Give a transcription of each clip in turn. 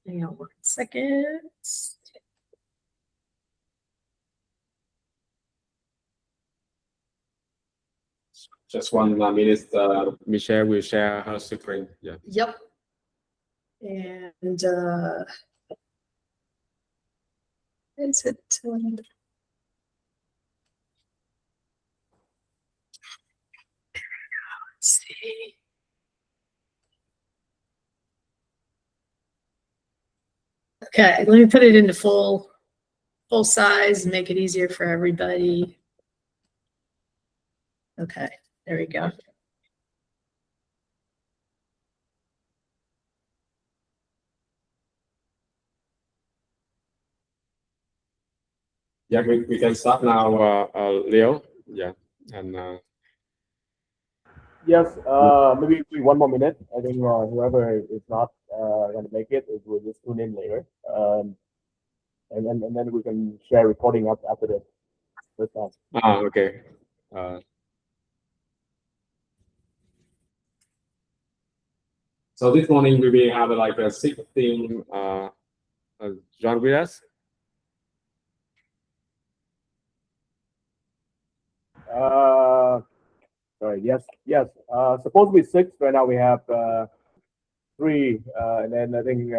Hang on 1 second. Just 1 minute. Michelle will share her screen. Yeah. Yep. And is it? Let's see. Okay, let me put it into full size and make it easier for everybody. Okay, there we go. Yeah, we can start now, Leo. Yeah, and yes, maybe 1 more minute. I think whoever is not going to make it will just tune in later, and then we can share recording up after this. Okay. So this morning we will have like a 16 John with us. Sorry. Yes. Supposed to be 6. Right now we have 3, and then I think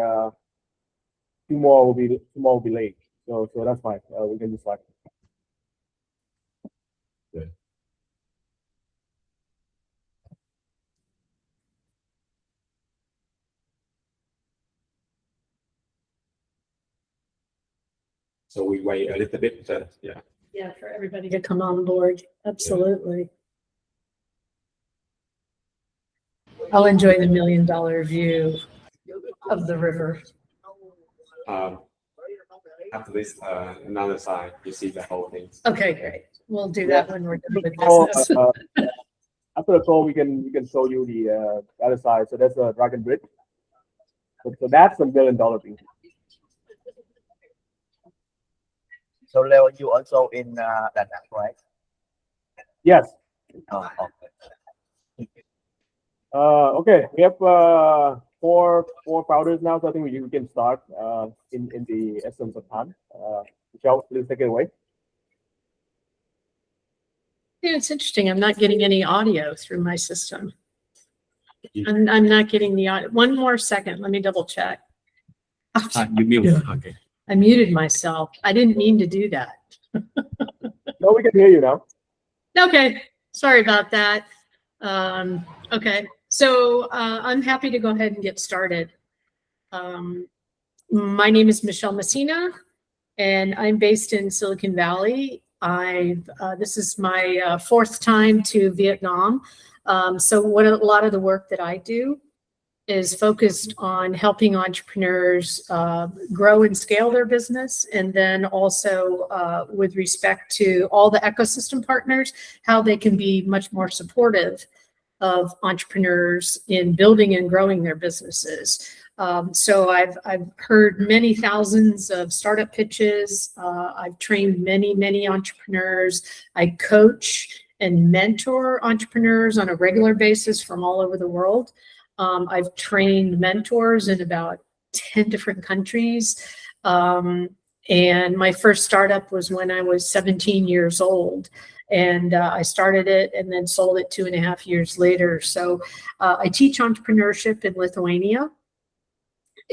2 more will be late. So that's fine. We can just start. Yeah. So we wait a little bit. Yeah. Yeah, for everybody to come on board. Absolutely. Yeah. I'll enjoy the $1 million view of the river. After this, another side, you see the whole thing. Okay, great. We'll do that when we're done with business. After the call, we can show you the other side. So that's a Dragon Bridge. So that's a $1 million thing. So Leo, you also in that, right? Yes. Oh, okay. Okay. We have four powders now, so I think we can start in the essence of time. Michelle, please take it away. Yeah, it's interesting. I'm not getting any audio through my system. I'm not getting the audio. 1 more second. Let me double check. You mute. Yeah. Okay. I muted myself. I didn't mean to do that. No, we can hear you now. Okay. Sorry about that. Okay. So I'm happy to go ahead and get started. My name is Michelle Messina, and I'm based in Silicon Valley. This is my 4th time to Vietnam. So what a lot of the work that I do is focused on helping entrepreneurs grow and scale their business, and then also with respect to all the ecosystem partners, how they can be much more supportive of entrepreneurs in building and growing their businesses. So I've heard many thousands of startup pitches. I've trained many entrepreneurs. I coach and mentor entrepreneurs on a regular basis from all over the world. I've trained mentors in about 10 different countries. And my first startup was when I was 17 years old. And I started it and then sold it 2.5 years later. So I teach entrepreneurship in Lithuania.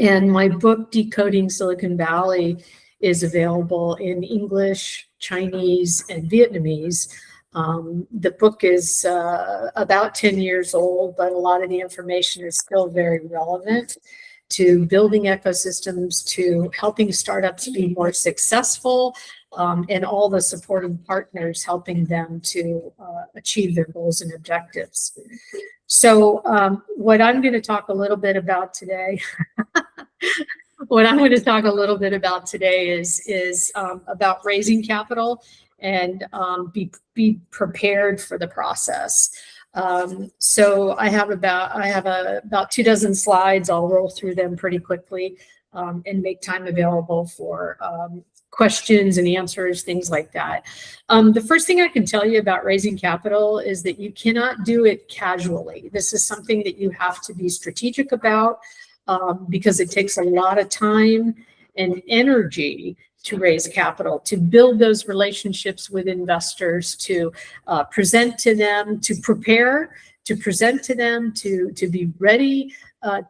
And my book, Decoding Silicon Valley, is available in English, Chinese, and Vietnamese. The book is about 10 years old, but a lot of the information is still very relevant to building ecosystems, to helping startups be more successful, and all the supporting partners helping them to achieve their goals and objectives. So what I'm going to talk a little bit about today, is about raising capital and be prepared for the process. So I have about 24 slides. I'll roll through them pretty quickly and make time available for questions and answers, things like that. The first thing I can tell you about raising capital is that you cannot do it casually. This is something that you have to be strategic about. because it takes a lot of time and energy to raise capital, to build those relationships with investors, to present to them, to prepare, to present to them, to be ready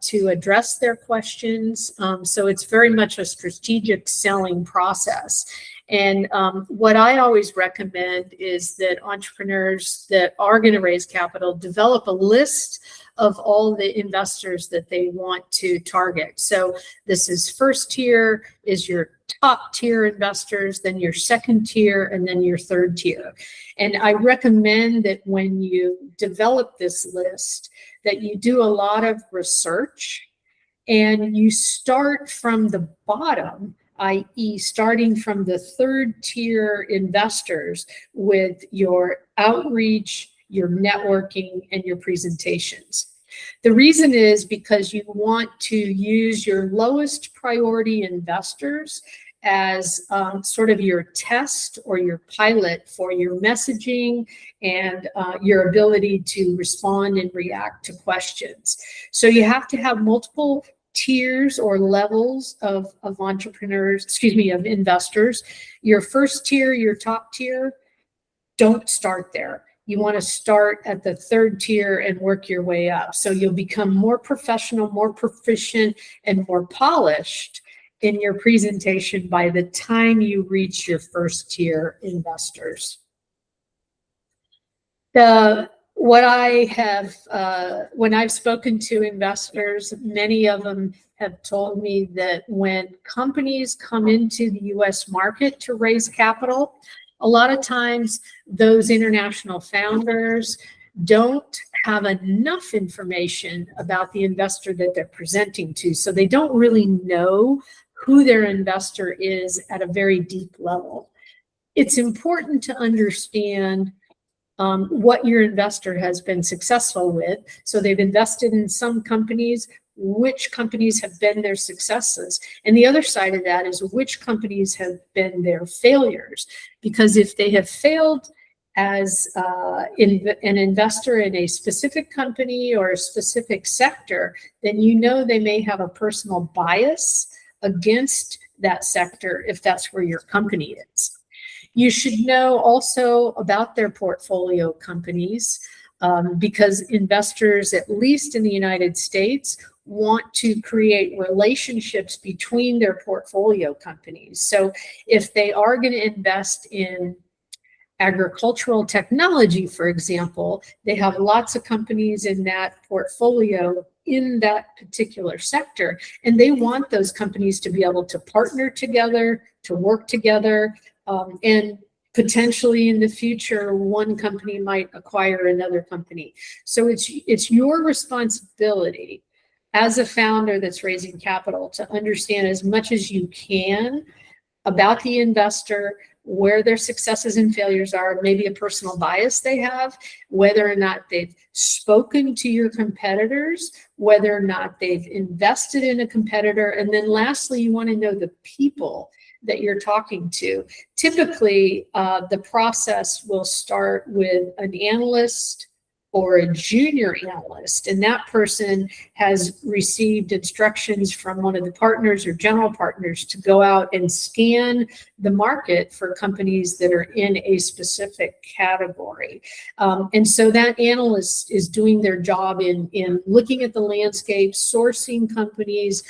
to address their questions. So it's very much a strategic selling process. And what I always recommend is that entrepreneurs that are going to raise capital develop a list of all the investors that they want to target. So this is first tier, is your top tier investors, then your second tier, and then your third tier. And I recommend that when you develop this list, that you do a lot of research and you start from the bottom, i.e. starting from the third tier investors with your outreach, your networking, and your presentations. The reason is because you want to use your lowest priority investors as sort of your test or your pilot for your messaging and your ability to respond and react to questions. So you have to have multiple tiers or levels of entrepreneurs, of investors. Your first tier, your top tier, don't start there. You want to start at the third tier and work your way up. So you'll become more professional, more proficient, and more polished in your presentation by the time you reach your first tier investors. What I have, when I've spoken to investors, many of them have told me that when companies come into the US market to raise capital, a lot of times those international founders don't have enough information about the investor that they're presenting to. So they don't really know who their investor is at a very deep level. It's important to understand what your investor has been successful with. So they've invested in some companies, which companies have been their successes. And the other side of that is which companies have been their failures. Because if they have failed as an investor in a specific company or a specific sector, then you know they may have a personal bias against that sector if that's where your company is. You should know also about their portfolio companies because investors, at least in the United States, want to create relationships between their portfolio companies. So if they are going to invest in agricultural technology, for example, they have lots of companies in that portfolio in that particular sector, and they want those companies to be able to partner together, to work together, and potentially in the future, one company might acquire another company. So it's your responsibility as a founder that's raising capital to understand as much as you can about the investor, where their successes and failures are, maybe a personal bias they have, whether or not they've spoken to your competitors, whether or not they've invested in a competitor. And then lastly, you want to know the people that you're talking to. Typically, the process will start with an analyst or a junior analyst, and that person has received instructions from one of the partners or general partners to go out and scan the market for companies that are in a specific category. And so that analyst is doing their job in looking at the landscape, sourcing companies,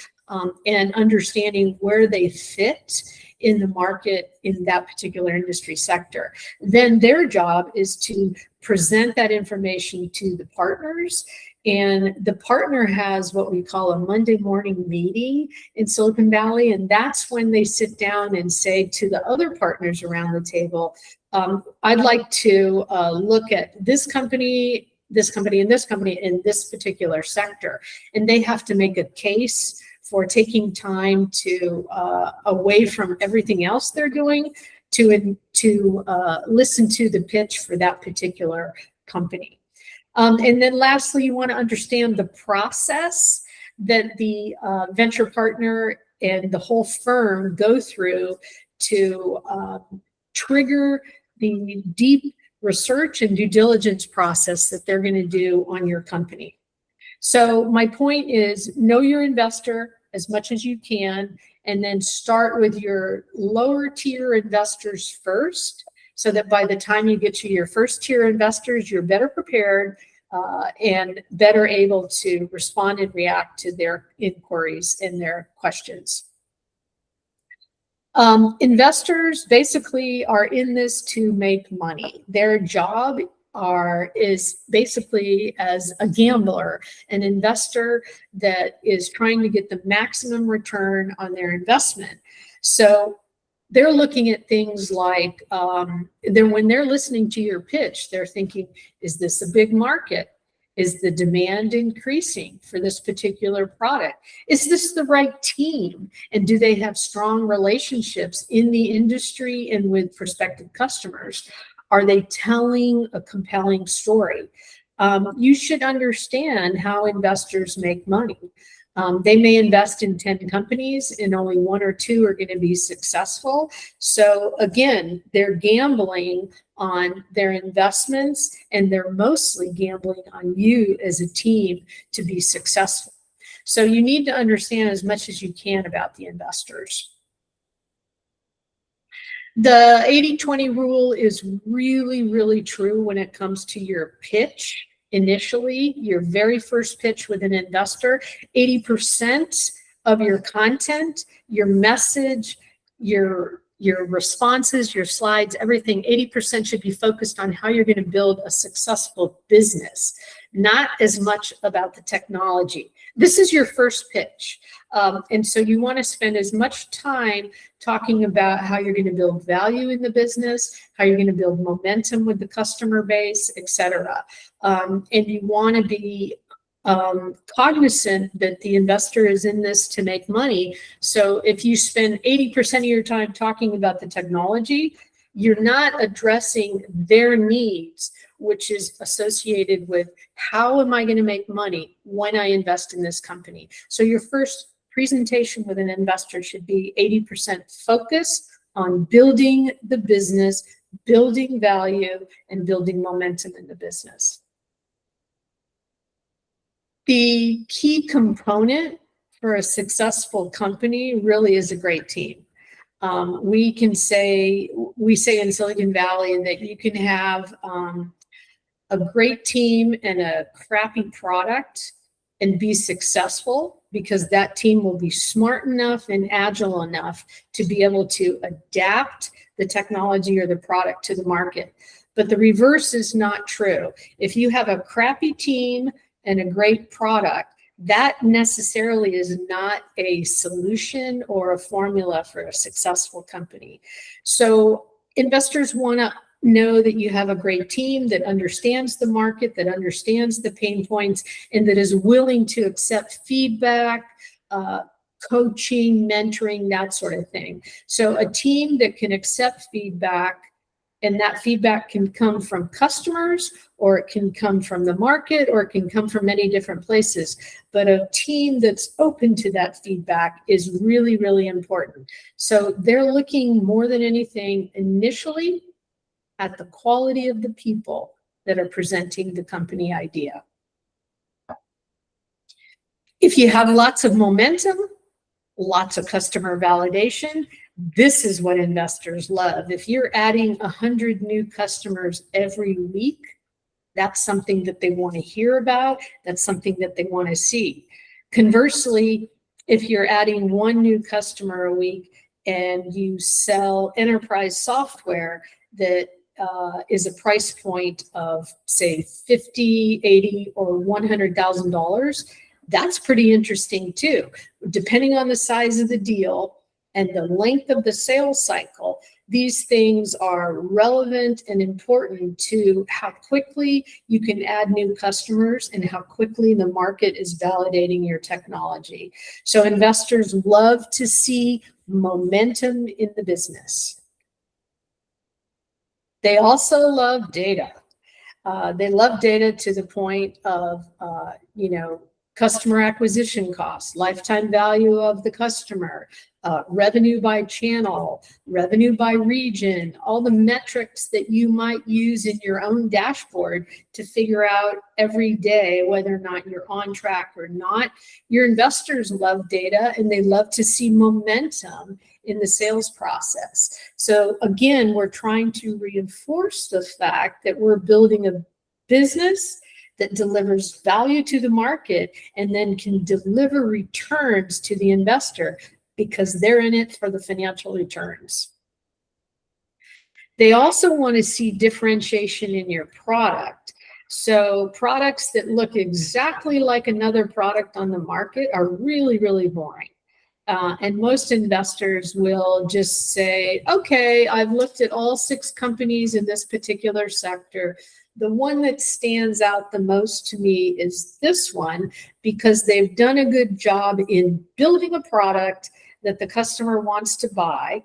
and understanding where they fit in the market in that particular industry sector. Then their job is to present that information to the partners, and the partner has what we call a Monday morning meeting in Silicon Valley, and that's when they sit down and say to the other partners around the table, I'd like to look at this company, this company, and this company in this particular sector. And they have to make a case for taking time to away from everything else they're doing to listen to the pitch for that particular company. And then lastly, you want to understand the process that the venture partner and the whole firm go through to trigger the deep research and due diligence process that they're going to do on your company. So my point is, know your investor as much as you can, and then start with your lower tier investors first, so that by the time you get to your first tier investors, you're better prepared and better able to respond and react to their inquiries and their questions. Investors basically are in this to make money. Their job is basically as a gambler, an investor that is trying to get the maximum return on their investment. So they're looking at things like, when they're listening to your pitch, they're thinking, is this a big market? Is the demand increasing for this particular product? Is this the right team? And do they have strong relationships in the industry and with prospective customers? Are they telling a compelling story? You should understand how investors make money. They may invest in 10 companies and only 1 or 2 are going to be successful. So again, they're gambling on their investments, and they're mostly gambling on you as a team to be successful. So you need to understand as much as you can about the investors. The 80-20 rule is really, really true when it comes to your pitch. Initially, your very first pitch with an investor, 80% of your content, your message, your responses, your slides, everything, 80% should be focused on how you're going to build a successful business, not as much about the technology. This is your first pitch. And so you want to spend as much time talking about how you're going to build value in the business, how you're going to build momentum with the customer base, etc. And you want to be cognizant that the investor is in this to make money. So if you spend 80% of your time talking about the technology, you're not addressing their needs, which is associated with how am I going to make money when I invest in this company. So your first presentation with an investor should be 80% focus on building the business, building value, and building momentum in the business. The key component for a successful company really is a great team. We say in Silicon Valley that you can have a great team and a crappy product and be successful, because that team will be smart enough and agile enough to be able to adapt the technology or the product to the market. But the reverse is not true. If you have a crappy team and a great product, that necessarily is not a solution or a formula for a successful company. So investors want to know that you have a great team that understands the market, that understands the pain points, and that is willing to accept feedback, coaching, mentoring, that sort of thing. So a team that can accept feedback, and that feedback can come from customers, or it can come from the market, or it can come from many different places. But a team that's open to that feedback is really, really important. So they're looking more than anything initially at the quality of the people that are presenting the company idea. If you have lots of momentum, lots of customer validation, this is what investors love. If you're adding 100 new customers every week, that's something that they want to hear about. That's something that they want to see. Conversely, if you're adding 1 new customer a week and you sell enterprise software that is a price point of, say, $50,000, $80,000, or $100,000, that's pretty interesting too. Depending on the size of the deal and the length of the sales cycle, these things are relevant and important to how quickly you can add new customers and how quickly the market is validating your technology. So investors love to see momentum in the business. They also love data. They love data to the point of, customer acquisition costs, lifetime value of the customer, revenue by channel, revenue by region, all the metrics that you might use in your own dashboard to figure out every day whether or not you're on track or not. Your investors love data and they love to see momentum in the sales process. So again, we're trying to reinforce the fact that we're building a business that delivers value to the market and then can deliver returns to the investor because they're in it for the financial returns. They also want to see differentiation in your product. So products that look exactly like another product on the market are really, really boring. And most investors will just say, okay, I've looked at all 6 companies in this particular sector. The one that stands out the most to me is this one because they've done a good job in building a product that the customer wants to buy.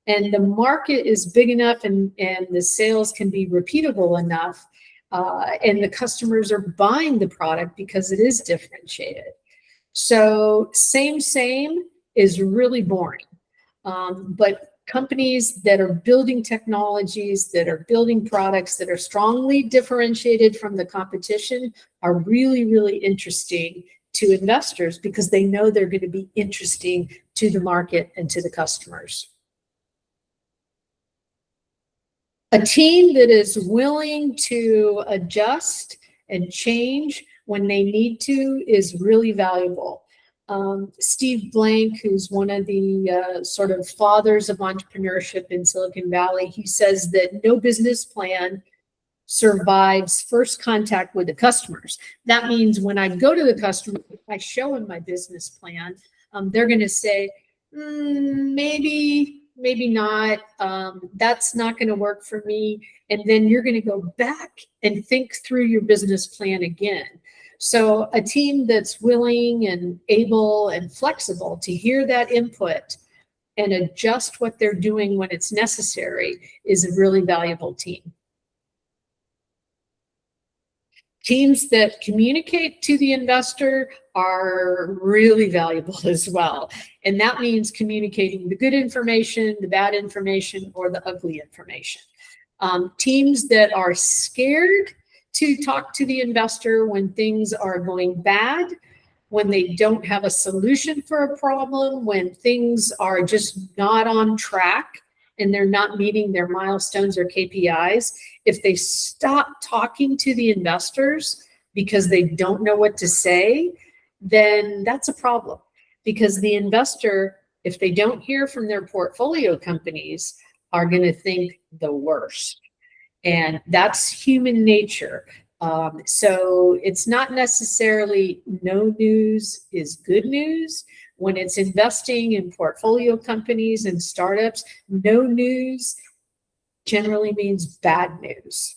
And the market is big enough and the sales can be repeatable enough. And the customers are buying the product because it is differentiated. So same is really boring. But companies that are building technologies, that are building products that are strongly differentiated from the competition are really, really interesting to investors because they know they're going to be interesting to the market and to the customers. A team that is willing to adjust and change when they need to is really valuable. Steve Blank, who's one of the sort of fathers of entrepreneurship in Silicon Valley, he says that no business plan survives first contact with the customers. That means when I go to the customer, if I show them my business plan, they're going to say, maybe not. That's not going to work for me. And then you're going to go back and think through your business plan again. So a team that's willing and able and flexible to hear that input and adjust what they're doing when it's necessary is a really valuable team. Teams that communicate to the investor are really valuable as well. And that means communicating the good information, the bad information, or the ugly information. Teams that are scared to talk to the investor when things are going bad, when they don't have a solution for a problem, when things are just not on track and they're not meeting their milestones or KPIs. If they stop talking to the investors because they don't know what to say, then that's a problem. Because the investor, if they don't hear from their portfolio companies, are going to think the worst. And that's human nature. So it's not necessarily no news is good news. When it's investing in portfolio companies and startups, no news generally means bad news.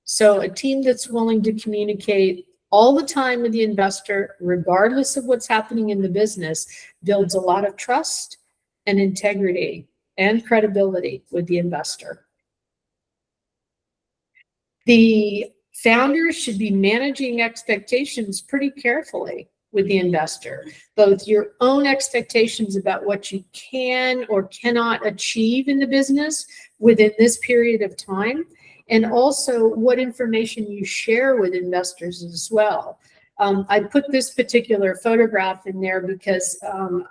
So a team that's willing to communicate all the time with the investor, regardless of what's happening in the business, builds a lot of trust and integrity and credibility with the investor. The founders should be managing expectations pretty carefully with the investor, both your own expectations about what you can or cannot achieve in the business within this period of time, and also what information you share with investors as well. I put this particular photograph in there because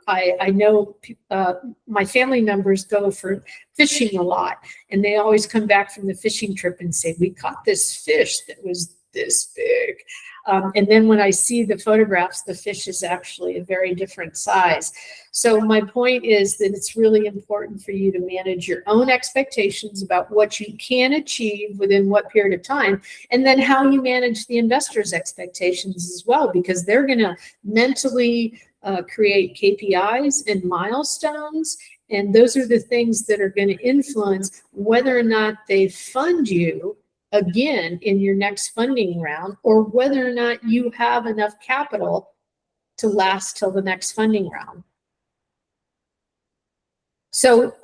I know my family members go for fishing a lot, and they always come back from the fishing trip and say, we caught this fish that was this big. And then when I see the photographs, the fish is actually a very different size. So my point is that it's really important for you to manage your own expectations about what you can achieve within what period of time, and then how you manage the investors' expectations as well, because they're going to mentally create KPIs and milestones. And those are the things that are going to influence whether or not they fund you again in your next funding round, or whether or not you have enough capital to last till the next funding round. So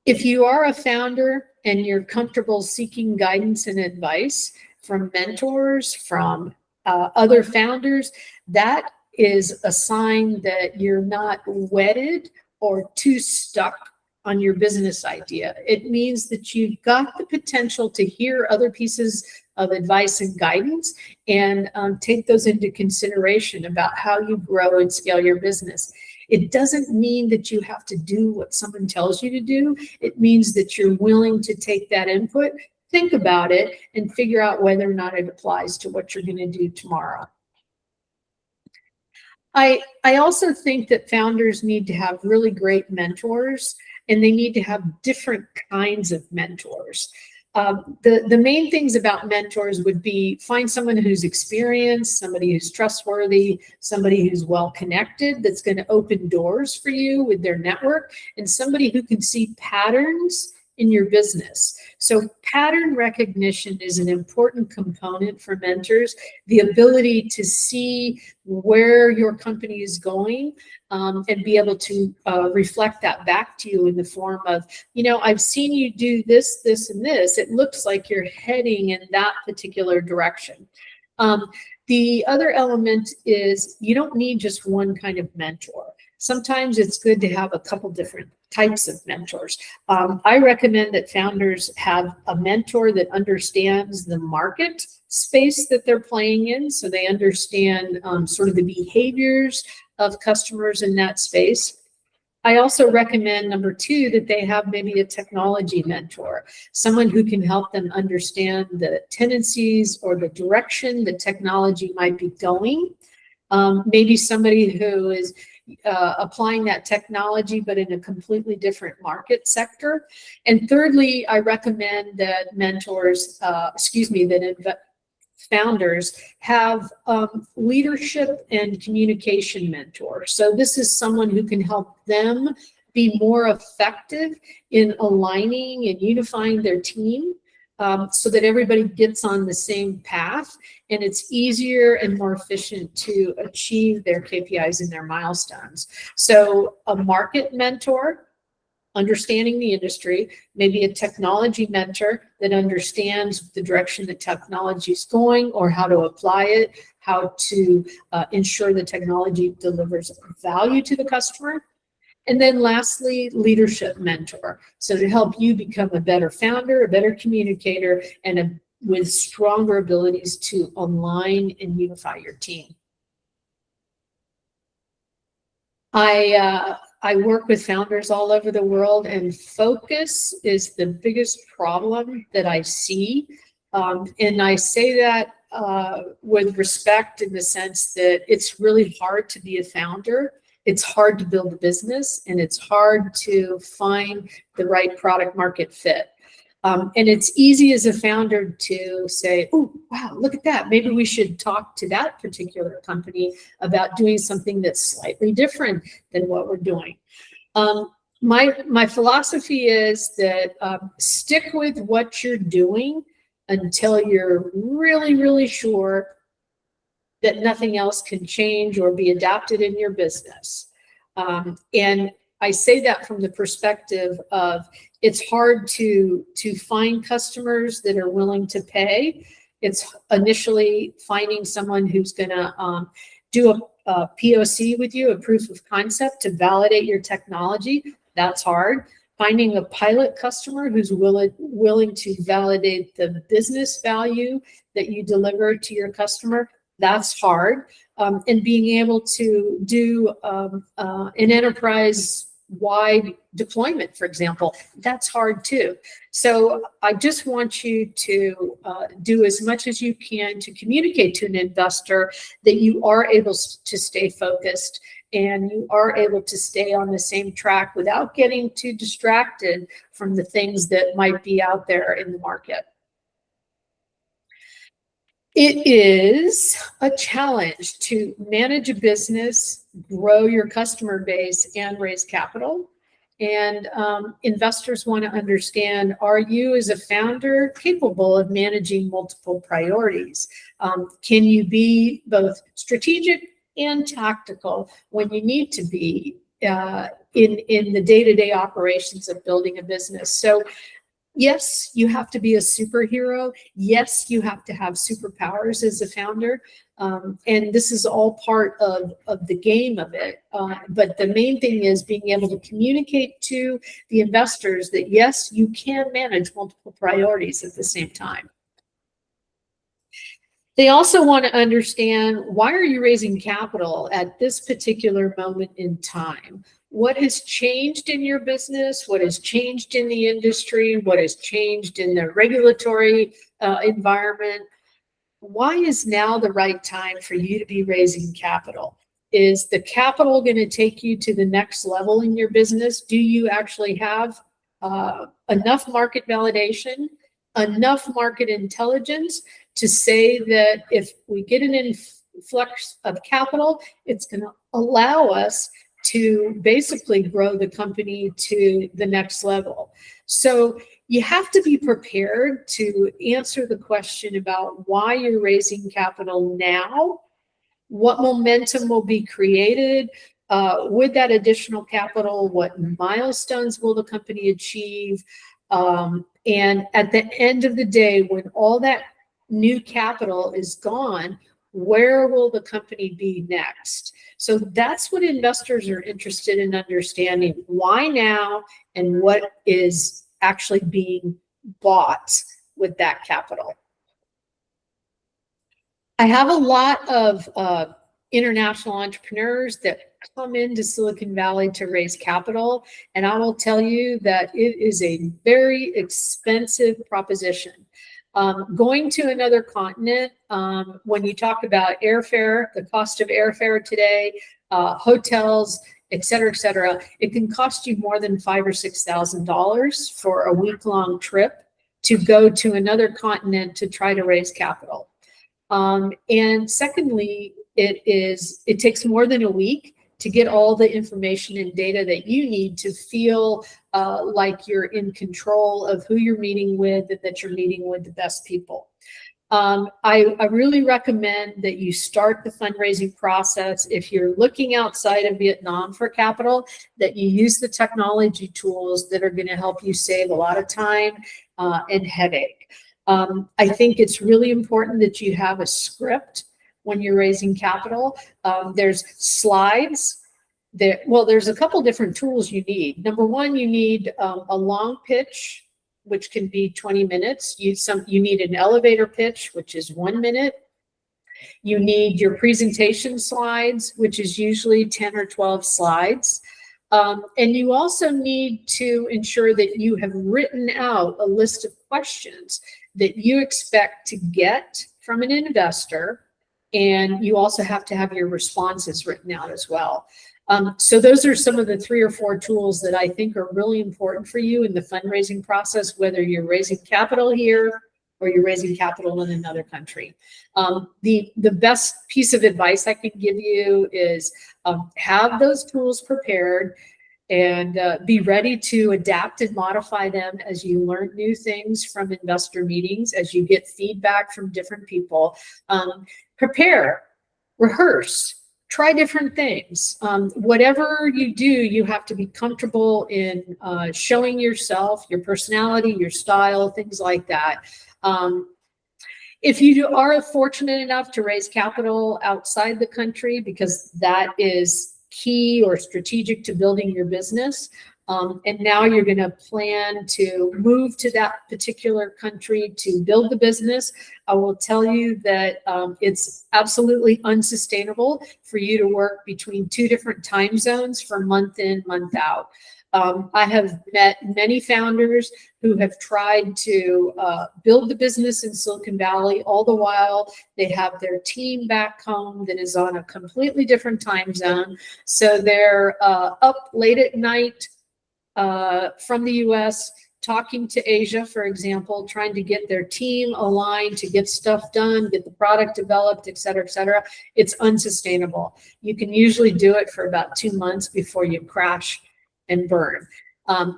if you are a founder and you're comfortable seeking guidance and advice from mentors, from other founders, that is a sign that you're not wedded or too stuck on your business idea. It means that you've got the potential to hear other pieces of advice and guidance and take those into consideration about how you grow and scale your business. It doesn't mean that you have to do what someone tells you to do. It means that you're willing to take that input, think about it, and figure out whether or not it applies to what you're going to do tomorrow. I also think that founders need to have really great mentors, and they need to have different kinds of mentors. The main things about mentors would be find someone who's experienced, somebody who's trustworthy, somebody who's well connected, that's going to open doors for you with their network, and somebody who can see patterns in your business. So pattern recognition is an important component for mentors. The ability to see where your company is going and be able to reflect that back to you in the form of, you know, I've seen you do this, this, and this. It looks like you're heading in that particular direction. The other element is you don't need just one kind of mentor. Sometimes it's good to have a couple different types of mentors. I recommend that founders have a mentor that understands the market space that they're playing in, so they understand sort of the behaviors of customers in that space. I also recommend, number two, that they have maybe a technology mentor, someone who can help them understand the tendencies or the direction the technology might be going. Maybe somebody who is applying that technology, but in a completely different market sector. And thirdly, I recommend that founders have leadership and communication mentors. So this is someone who can help them be more effective in aligning and unifying their team so that everybody gets on the same path, and it's easier and more efficient to achieve their KPIs and their milestones. So a market mentor, understanding the industry, maybe a technology mentor that understands the direction the technology is going or how to apply it, how to ensure the technology delivers value to the customer. And then lastly, leadership mentor. So to help you become a better founder, a better communicator, and with stronger abilities to align and unify your team. I work with founders all over the world, and focus is the biggest problem that I see. And I say that with respect in the sense that it's really hard to be a founder. It's hard to build a business, and it's hard to find the right product market fit. And it's easy as a founder to say, oh, wow, look at that. Maybe we should talk to that particular company about doing something that's slightly different than what we're doing. My philosophy is that stick with what you're doing until you're really, really sure that nothing else can change or be adapted in your business. And I say that from the perspective of it's hard to find customers that are willing to pay. It's initially finding someone who's going to do a POC with you, a proof of concept, to validate your technology. That's hard. Finding a pilot customer who's willing to validate the business value that you deliver to your customer, that's hard. And being able to do an enterprise-wide deployment, for example, that's hard too. So I just want you to do as much as you can to communicate to an investor that you are able to stay focused and you are able to stay on the same track without getting too distracted from the things that might be out there in the market. It is a challenge to manage a business, grow your customer base, and raise capital. And investors want to understand, are you as a founder capable of managing multiple priorities? Can you be both strategic and tactical when you need to be in the day-to-day operations of building a business? So Yes, you have to be a superhero. Yes, you have to have superpowers as a founder. And this is all part of the game of it. But the main thing is being able to communicate to the investors that, yes, you can manage multiple priorities at the same time. They also want to understand, why are you raising capital at this particular moment in time? What has changed in your business? What has changed in the industry? What has changed in the regulatory environment? Why is now the right time for you to be raising capital? Is the capital going to take you to the next level in your business? Do you actually have enough market validation, enough market intelligence to say that if we get an influx of capital, it's going to allow us to basically grow the company to the next level? So you have to be prepared to answer the question about why you're raising capital now, what momentum will be created with that additional capital, what milestones will the company achieve, and at the end of the day, when all that new capital is gone, where will the company be next? So that's what investors are interested in understanding. Why now, and what is actually being bought with that capital? I have a lot of international entrepreneurs that come into Silicon Valley to raise capital, and I will tell you that it is a very expensive proposition. Going to another continent, when you talk about airfare, the cost of airfare today, hotels, et cetera, it can cost you more than $5,000 or $6,000 for a week-long trip to go to another continent to try to raise capital. And secondly, it takes more than a week to get all the information and data that you need to feel like you're in control of who you're meeting with, and that you're meeting with the best people. I really recommend that you start the fundraising process, if you're looking outside of Vietnam for capital, that you use the technology tools that are going to help you save a lot of time and headache. I think it's really important that you have a script when you're raising capital. There's slides. There's a couple different tools you need. Number one, you need a long pitch, which can be 20 minutes. You need an elevator pitch, which is 1 minute. You need your presentation slides, which is usually 10 or 12 slides. And you also need to ensure that you have written out a list of questions that you expect to get from an investor. And you also have to have your responses written out as well. So those are some of the 3 or 4 tools that I think are really important for you in the fundraising process, whether you're raising capital here or you're raising capital in another country. The best piece of advice I can give you is have those tools prepared, and be ready to adapt and modify them as you learn new things from investor meetings, as you get feedback from different people. Prepare, rehearse, try different things. Whatever you do, you have to be comfortable in showing yourself, your personality, your style, things like that. If you are fortunate enough to raise capital outside the country, because that is key or strategic to building your business, and now you're going to plan to move to that particular country to build the business, I will tell you that it's absolutely unsustainable for you to work between 2 different time zones for month in, month out. I have met many founders who have tried to build the business in Silicon Valley, all the while they have their team back home that is on a completely different time zone. So they're up late at night from the US, talking to Asia, for example, trying to get their team aligned to get stuff done, get the product developed, et cetera, et cetera. It's unsustainable. You can usually do it for about 2 months before you crash and burn.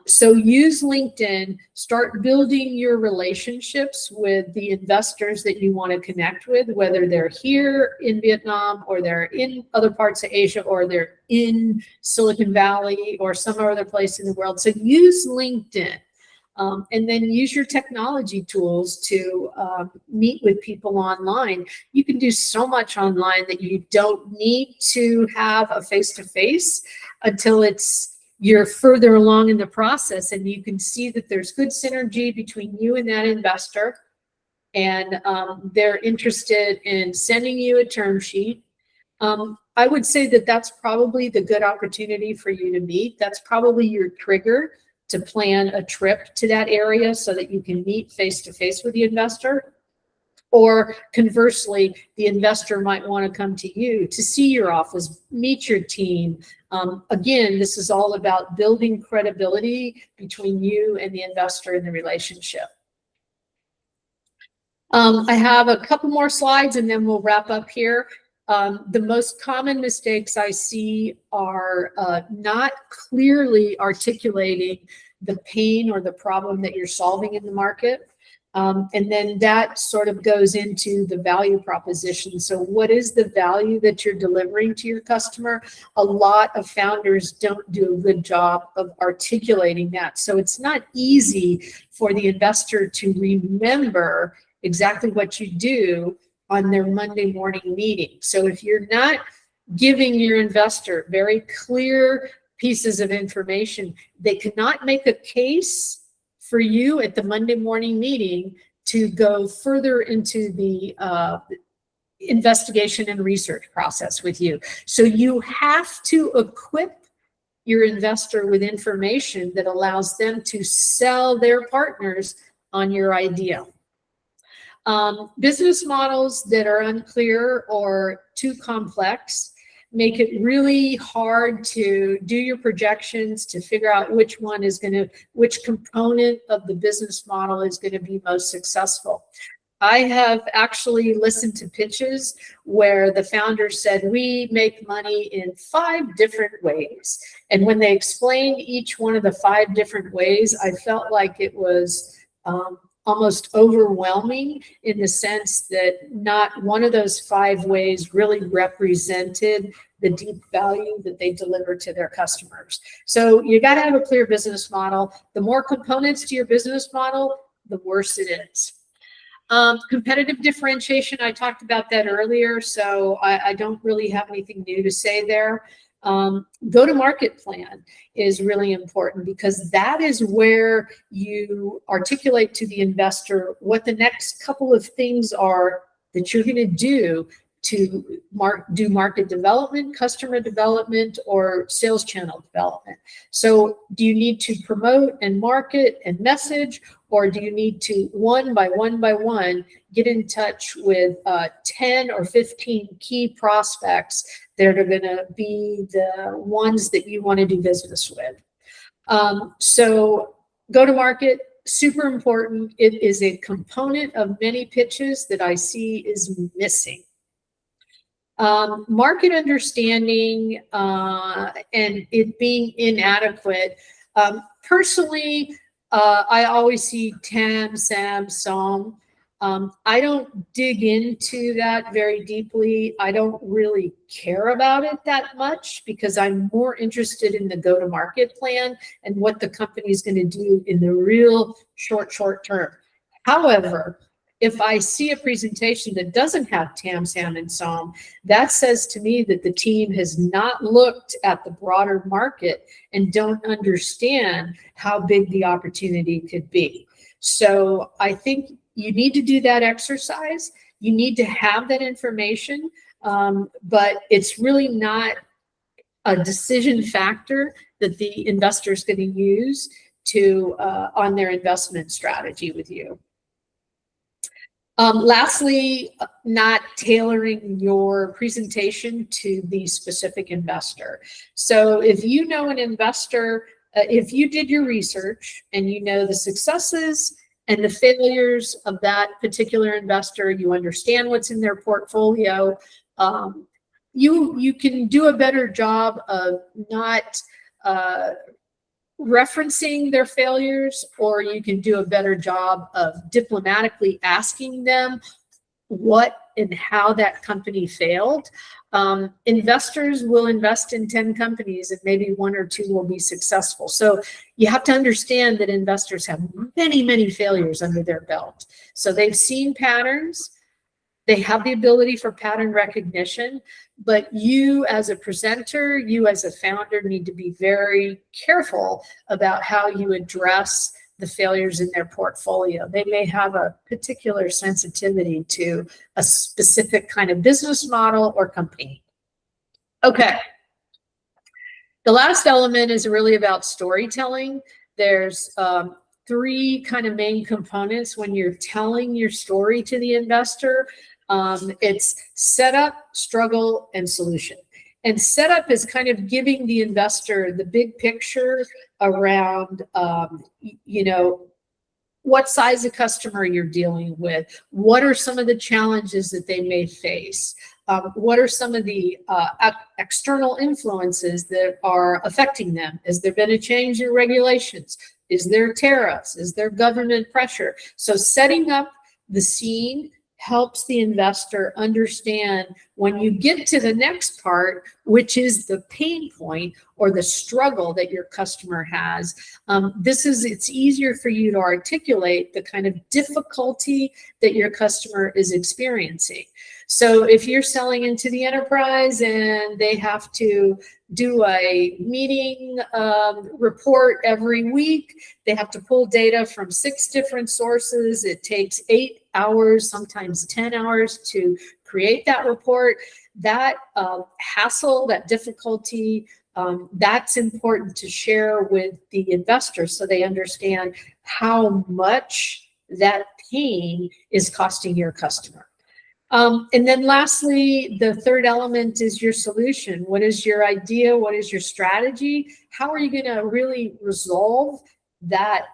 So use LinkedIn, start building your relationships with the investors that you want to connect with, whether they're here in Vietnam or they're in other parts of Asia or they're in Silicon Valley or some other place in the world. So use LinkedIn. and then use your technology tools to meet with people online. You can do so much online that you don't need to have a face-to-face until you're further along in the process, and you can see that there's good synergy between you and that investor, and they're interested in sending you a term sheet. I would say that that's probably the good opportunity for you to meet. That's probably your trigger to plan a trip to that area so that you can meet face-to-face with the investor. Or conversely, the investor might want to come to you to see your office, meet your team. Again, this is all about building credibility between you and the investor in the relationship. I have a couple more slides and then we'll wrap up here. The most common mistakes I see are not clearly articulating the pain or the problem that you're solving in the market. And then that sort of goes into the value proposition. So what is the value that you're delivering to your customer? A lot of founders don't do a good job of articulating that. So it's not easy for the investor to remember exactly what you do on their Monday morning meeting. So if you're not giving your investor very clear pieces of information, they cannot make a case for you at the Monday morning meeting to go further into the investigation and research process with you. So you have to equip your investor with information that allows them to sell their partners on your idea. Business models that are unclear or too complex make it really hard to do your projections, to figure out which component of the business model is going to be most successful. I have actually listened to pitches where the founder said, we make money in 5 different ways. And when they explained each one of the 5 different ways, I felt like it was almost overwhelming in the sense that not one of those 5 ways really represented the deep value that they deliver to their customers. So you got to have a clear business model. The more components to your business model, the worse it is. Competitive differentiation, I talked about that earlier, so I don't really have anything new to say there. Go-to-market plan is really important because that is where you articulate to the investor what the next couple of things are that you're going to do to do market development, customer development, or sales channel development. So do you need to promote and market and message, or do you need to one by one get in touch with 10 or 15 key prospects that are going to be the ones that you want to do business with? So go to market, super important. It is a component of many pitches that I see is missing. Market understanding and it being inadequate. Personally, I always see TAM, SAM, SOM. I don't dig into that very deeply. I don't really care about it that much because I'm more interested in the go-to-market plan and what the company is going to do in the real short term. However, if I see a presentation that doesn't have TAM, SAM, and SOM, that says to me that the team has not looked at the broader market and don't understand how big the opportunity could be. So I think you need to do that exercise. You need to have that information, but it's really not a decision factor that the investor is going to use to on their investment strategy with you. Lastly, not tailoring your presentation to the specific investor. So if you know an investor, if you did your research and you know the successes and the failures of that particular investor, you understand what's in their portfolio, you can do a better job of not referencing their failures, or you can do a better job of diplomatically asking them what and how that company failed. Investors will invest in 10 companies and maybe 1 or 2 will be successful. So you have to understand that investors have many, many failures under their belt. So they've seen patterns. They have the ability for pattern recognition, but you as a presenter, you as a founder need to be very careful about how you address the failures in their portfolio. They may have a particular sensitivity to a specific kind of business model or company. Okay. The last element is really about storytelling. There's 3 kind of main components when you're telling your story to the investor. It's setup, struggle, and solution. And setup is kind of giving the investor the big picture around, you know, what size of customer you're dealing with, what are some of the challenges that they may face, what are some of the external influences that are affecting them? Has there been a change in regulations? Is there tariffs? Is there government pressure? So setting up the scene helps the investor understand when you get to the next part, which is the pain point or the struggle that your customer has. It's easier for you to articulate the kind of difficulty that your customer is experiencing. So if you're selling into the enterprise and they have to do a meeting report every week, they have to pull data from 6 different sources. It takes 8 hours, sometimes 10 hours to create that report. That hassle, that difficulty, that's important to share with the investor so they understand how much that pain is costing your customer. And then lastly, the third element is your solution. What is your idea? What is your strategy? How are you going to really resolve that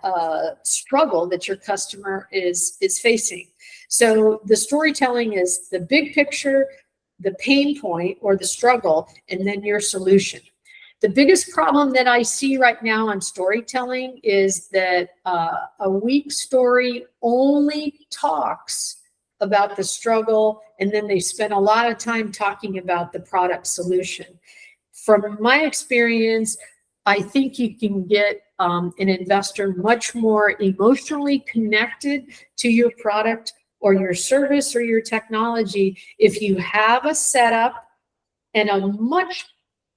struggle that your customer is facing? So the storytelling is the big picture, the pain point or the struggle, and then your solution. The biggest problem that I see right now on storytelling is that a weak story only talks about the struggle, and then they spend a lot of time talking about the product solution. From my experience, I think you can get an investor much more emotionally connected to your product or your service or your technology if you have a setup and a much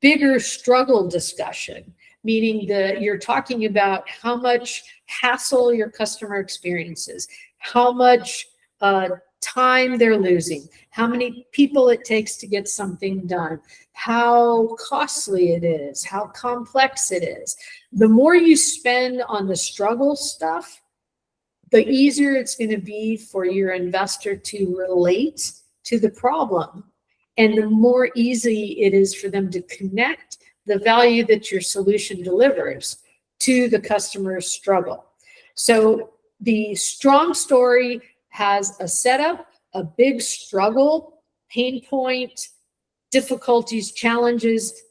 bigger struggle discussion, meaning that you're talking about how much hassle your customer experiences, how much time they're losing, how many people it takes to get something done, how costly it is, how complex it is. The more you spend on the struggle stuff, the easier it's going to be for your investor to relate to the problem. And the more easy it is for them to connect the value that your solution delivers to the customer's struggle. So the strong story has a setup, a big struggle, pain point, difficulties, challenges,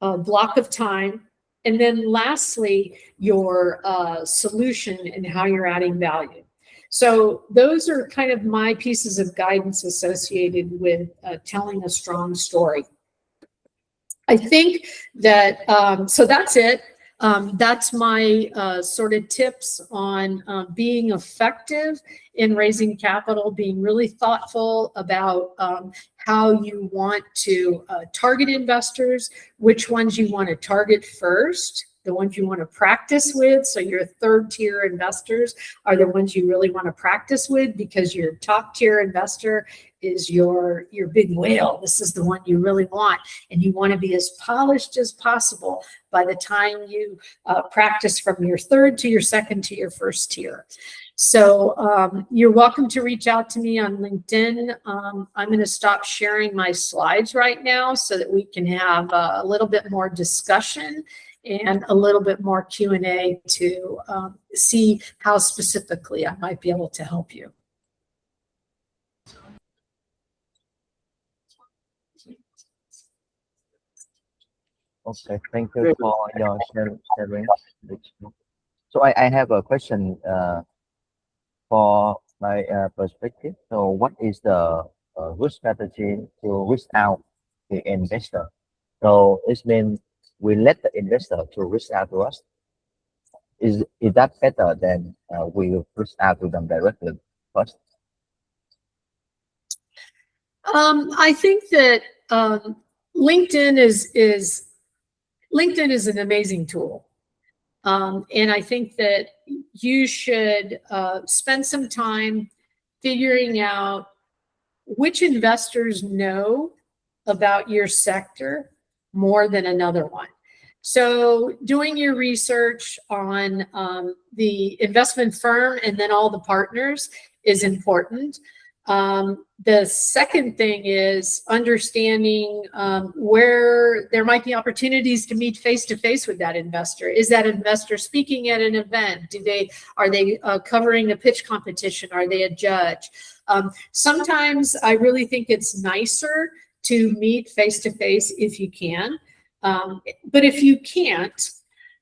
a block of time, and then lastly, your solution and how you're adding value. So those are kind of my pieces of guidance associated with telling a strong story. I think that, so that's it. That's my sort of tips on being effective in raising capital, being really thoughtful about how you want to target investors, which ones you want to target first, the ones you want to practice with. So your 3rd tier investors are the ones you really want to practice with, because your top tier investor is your big whale. This is the one you really want. And you want to be as polished as possible by the time you practice from your 3rd to your 2nd to your 1st tier. So you're welcome to reach out to me on LinkedIn. I'm going to stop sharing my slides right now so that we can have a little bit more discussion and a little bit more Q&A to see how specifically I might be able to help you. Okay, thank you for your sharing. So I have a question for my perspective. So what is the good strategy to reach out the investor. So it means we let the investor to reach out to us. Is that better than we will reach out to them directly first? I think that LinkedIn is an amazing tool. And I think that you should spend some time figuring out which investors know about your sector more than another one. So doing your research on the investment firm and then all the partners is important. The second thing is understanding where there might be opportunities to meet face-to-face with that investor. Is that investor speaking at an event? Are they covering a pitch competition? Are they a judge? Sometimes I really think it's nicer to meet face-to-face if you can. But if you can't,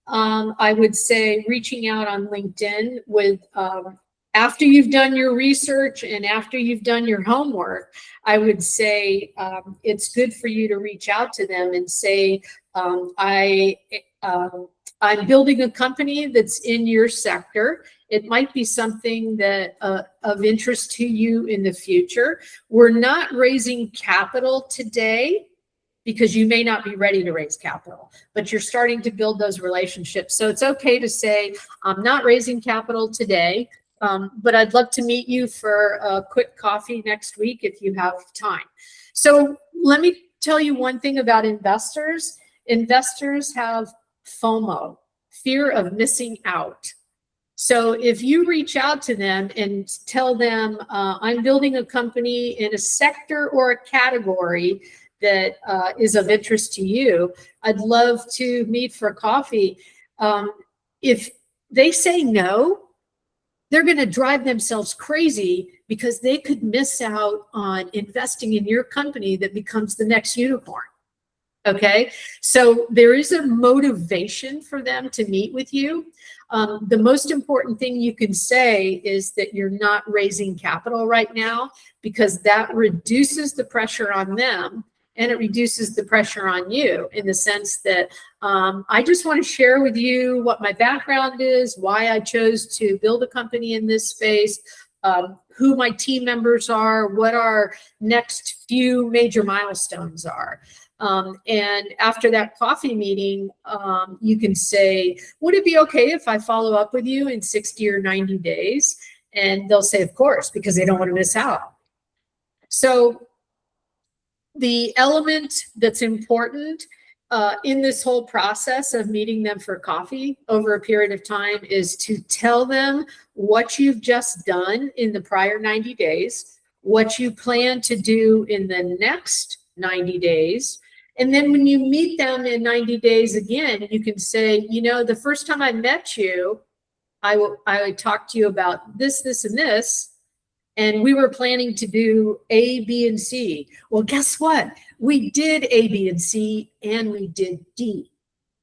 I would say reaching out on LinkedIn with after you've done your research and after you've done your homework, I would say it's good for you to reach out to them and say, I'm building a company that's in your sector. It might be something that of interest to you in the future. We're not raising capital today because you may not be ready to raise capital, but you're starting to build those relationships. So it's okay to say, I'm not raising capital today, but I'd love to meet you for a quick coffee next week if you have time. So let me tell you one thing about investors. Investors have FOMO, fear of missing out. So if you reach out to them and tell them, I'm building a company in a sector or a category that is of interest to you, I'd love to meet for coffee. If they say no, they're going to drive themselves crazy because they could miss out on investing in your company that becomes the next unicorn. Okay, so there is a motivation for them to meet with you. The most important thing you can say is that you're not raising capital right now, because that reduces the pressure on them and it reduces the pressure on you, in the sense that I just want to share with you what my background is, why I chose to build a company in this space, who my team members are, what our next few major milestones are. And after that coffee meeting, you can say, would it be okay if I follow up with you in 60 or 90 days? And they'll say, of course, because they don't want to miss out. So the element that's important in this whole process of meeting them for coffee over a period of time is to tell them what you've just done in the prior 90 days, what you plan to do in the next 90 days. And then when you meet them in 90 days again, you can say, you know, the first time I met you, I talked to you about this, this, and this. And we were planning to do A, B, and C. Well, guess what? We did A, B, and C, and we did D.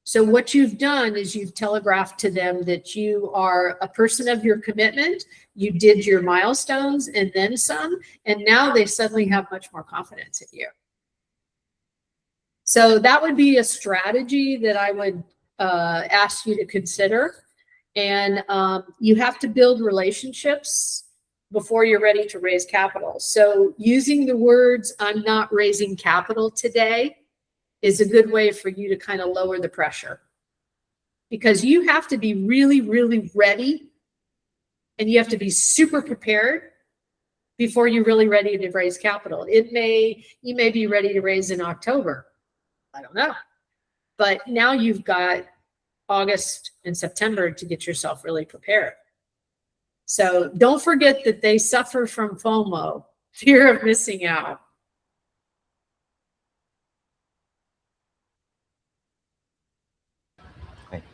So what you've done is you've telegraphed to them that you are a person of your commitment. You did your milestones and then some, and now they suddenly have much more confidence in you. So that would be a strategy that I would ask you to consider. And you have to build relationships before you're ready to raise capital. So using the words, I'm not raising capital today, is a good way for you to kind of lower the pressure. Because you have to be really, really ready, and you have to be super prepared before you're really ready to raise capital. You may be ready to raise in October. I don't know. But now you've got August and September to get yourself really prepared. So don't forget that they suffer from FOMO, fear of missing out.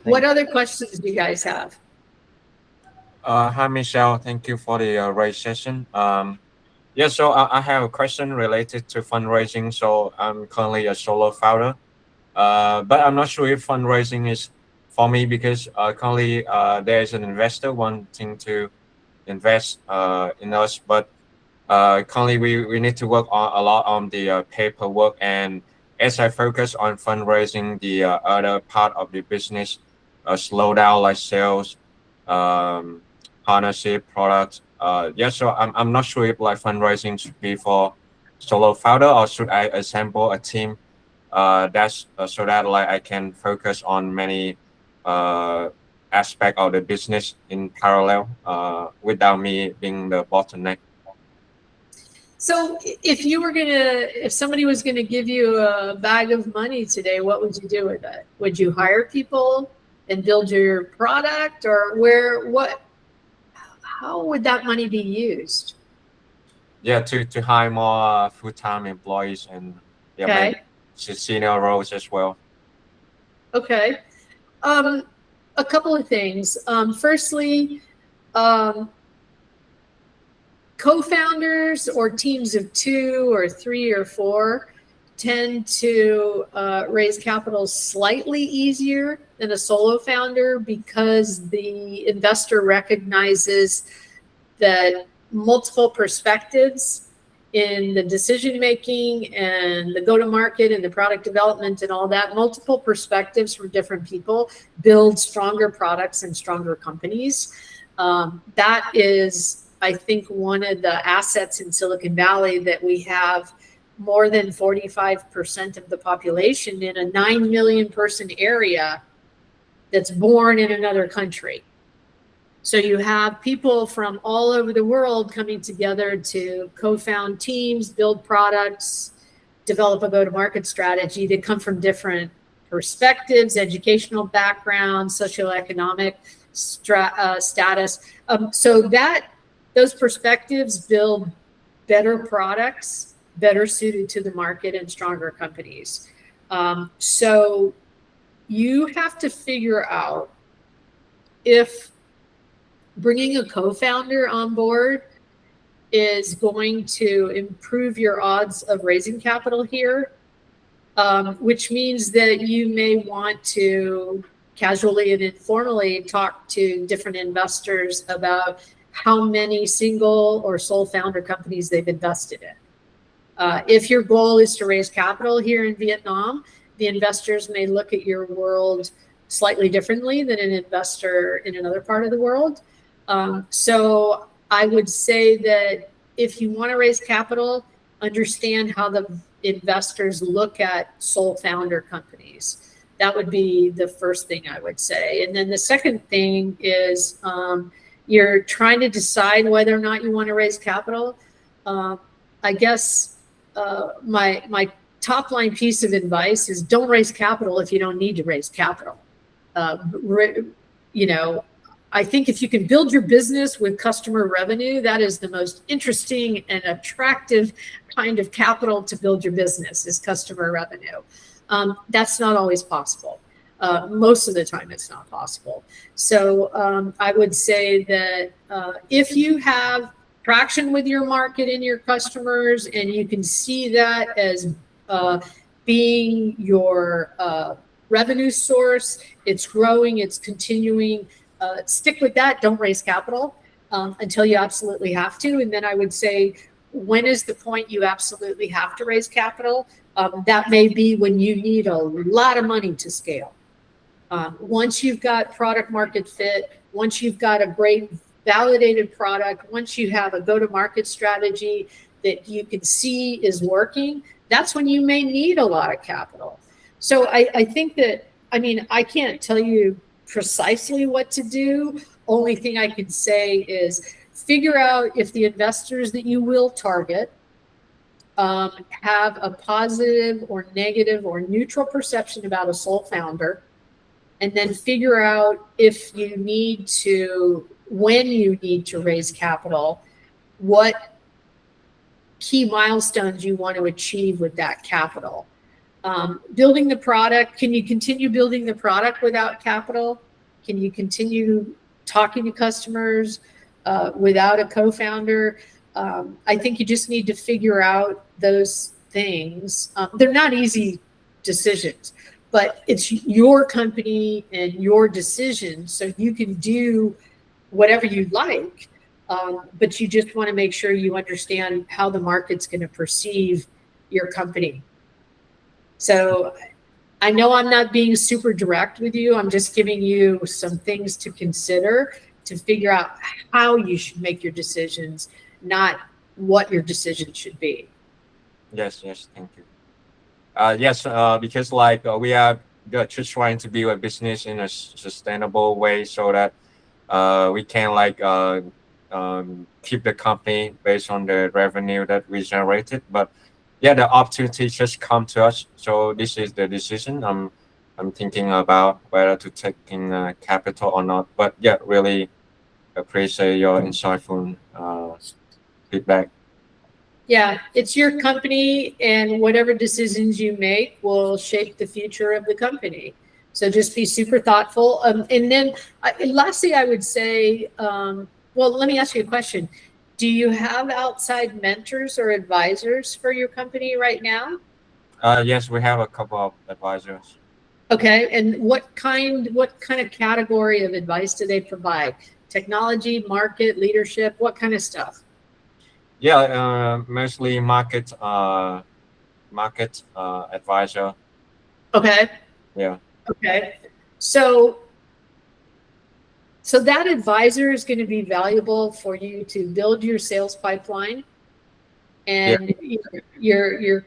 What other questions do you guys have? Hi, Michelle. Thank you for the raise session. Yeah, so I have a question related to fundraising. So I'm currently a solo founder, but I'm not sure if fundraising is for me, because currently there is an investor wanting to invest in us, but currently we need to work on a lot on the paperwork and as I focus on fundraising, the other part of the business slow down, like sales, um, partnership, products. Yeah, so I'm not sure if like fundraising should be for solo founder or should I assemble a team that's so that like I can focus on many uh, aspect of the business in parallel without me being the bottleneck. So if somebody was gonna give you a bag of money today, what would you do with it? Would you hire people and build your product, or how would that money be used? Yeah, to hire more full-time employees and yeah, Okay. maybe senior roles as well. Okay. A couple of things. Firstly, co-founders or teams of 2 or 3 or 4 tend to raise capital slightly easier than a solo founder because the investor recognizes that multiple perspectives in the decision making and the go-to-market and the product development and all that, multiple perspectives from different people build stronger products and stronger companies. That is, I think, one of the assets in Silicon Valley, that we have more than 45% of the population in a 9 million person area that's born in another country. So you have people from all over the world coming together to co-found teams, build products, develop a go-to-market strategy that come from different perspectives, educational backgrounds, socioeconomic status. So those perspectives build better products, better suited to the market, and stronger companies. So you have to figure out if bringing a co-founder on board is going to improve your odds of raising capital here, which means that you may want to casually and informally talk to different investors about how many single or sole founder companies they've invested in. If your goal is to raise capital here in Vietnam, the investors may look at your world slightly differently than an investor in another part of the world. So I would say that if you want to raise capital, understand how the investors look at sole founder companies. That would be the first thing I would say. And then the second thing is you're trying to decide whether or not you want to raise capital. I guess my top line piece of advice is don't raise capital if you don't need to raise capital. I think if you can build your business with customer revenue, that is the most interesting and attractive kind of capital to build your business, is customer revenue. That's not always possible. Most of the time it's not possible. So I would say that if you have traction with your market and your customers, and you can see that as being your revenue source, it's growing, it's continuing, stick with that. Don't raise capital until you absolutely have to. And then I would say, when is the point you absolutely have to raise capital? That may be when you need a lot of money to scale. Once you've got product market fit, once you've got a great validated product, once you have a go-to-market strategy that you can see is working, that's when you may need a lot of capital. So I think that, I can't tell you precisely what to do. Only thing I can say is figure out if the investors that you will target have a positive or negative or neutral perception about a sole founder, and then figure out if you need to, when you need to raise capital, what key milestones you want to achieve with that capital. Building the product, can you continue building the product without capital? Can you continue talking to customers without a co-founder? I think you just need to figure out those things. They're not easy decisions, but it's your company and your decision, so you can do whatever you like, but you just want to make sure you understand how the market's going to perceive your company. So I know I'm not being super direct with you. I'm just giving you some things to consider to figure out how you should make your decisions, not what your decision should be. Yes, yes, thank you. Yes, because like we are just trying to build a business in a sustainable way so that we can like keep the company based on the revenue that we generated. But yeah, the opportunity just come to us. So this is the decision I'm thinking about whether to take in capital or not. But yeah, really appreciate your insightful feedback. Yeah, it's your company, and whatever decisions you make will shape the future of the company. So just be super thoughtful. And then lastly, I would say, well, let me ask you a question. Do you have outside mentors or advisors for your company right now? Yes, we have a couple of advisors. Okay, and what kind of category of advice do they provide? Technology, market, leadership, what kind of stuff? Yeah, mostly market advisor. Okay, Yeah. okay. So that advisor is going to be valuable for you to build your sales pipeline Yeah. and your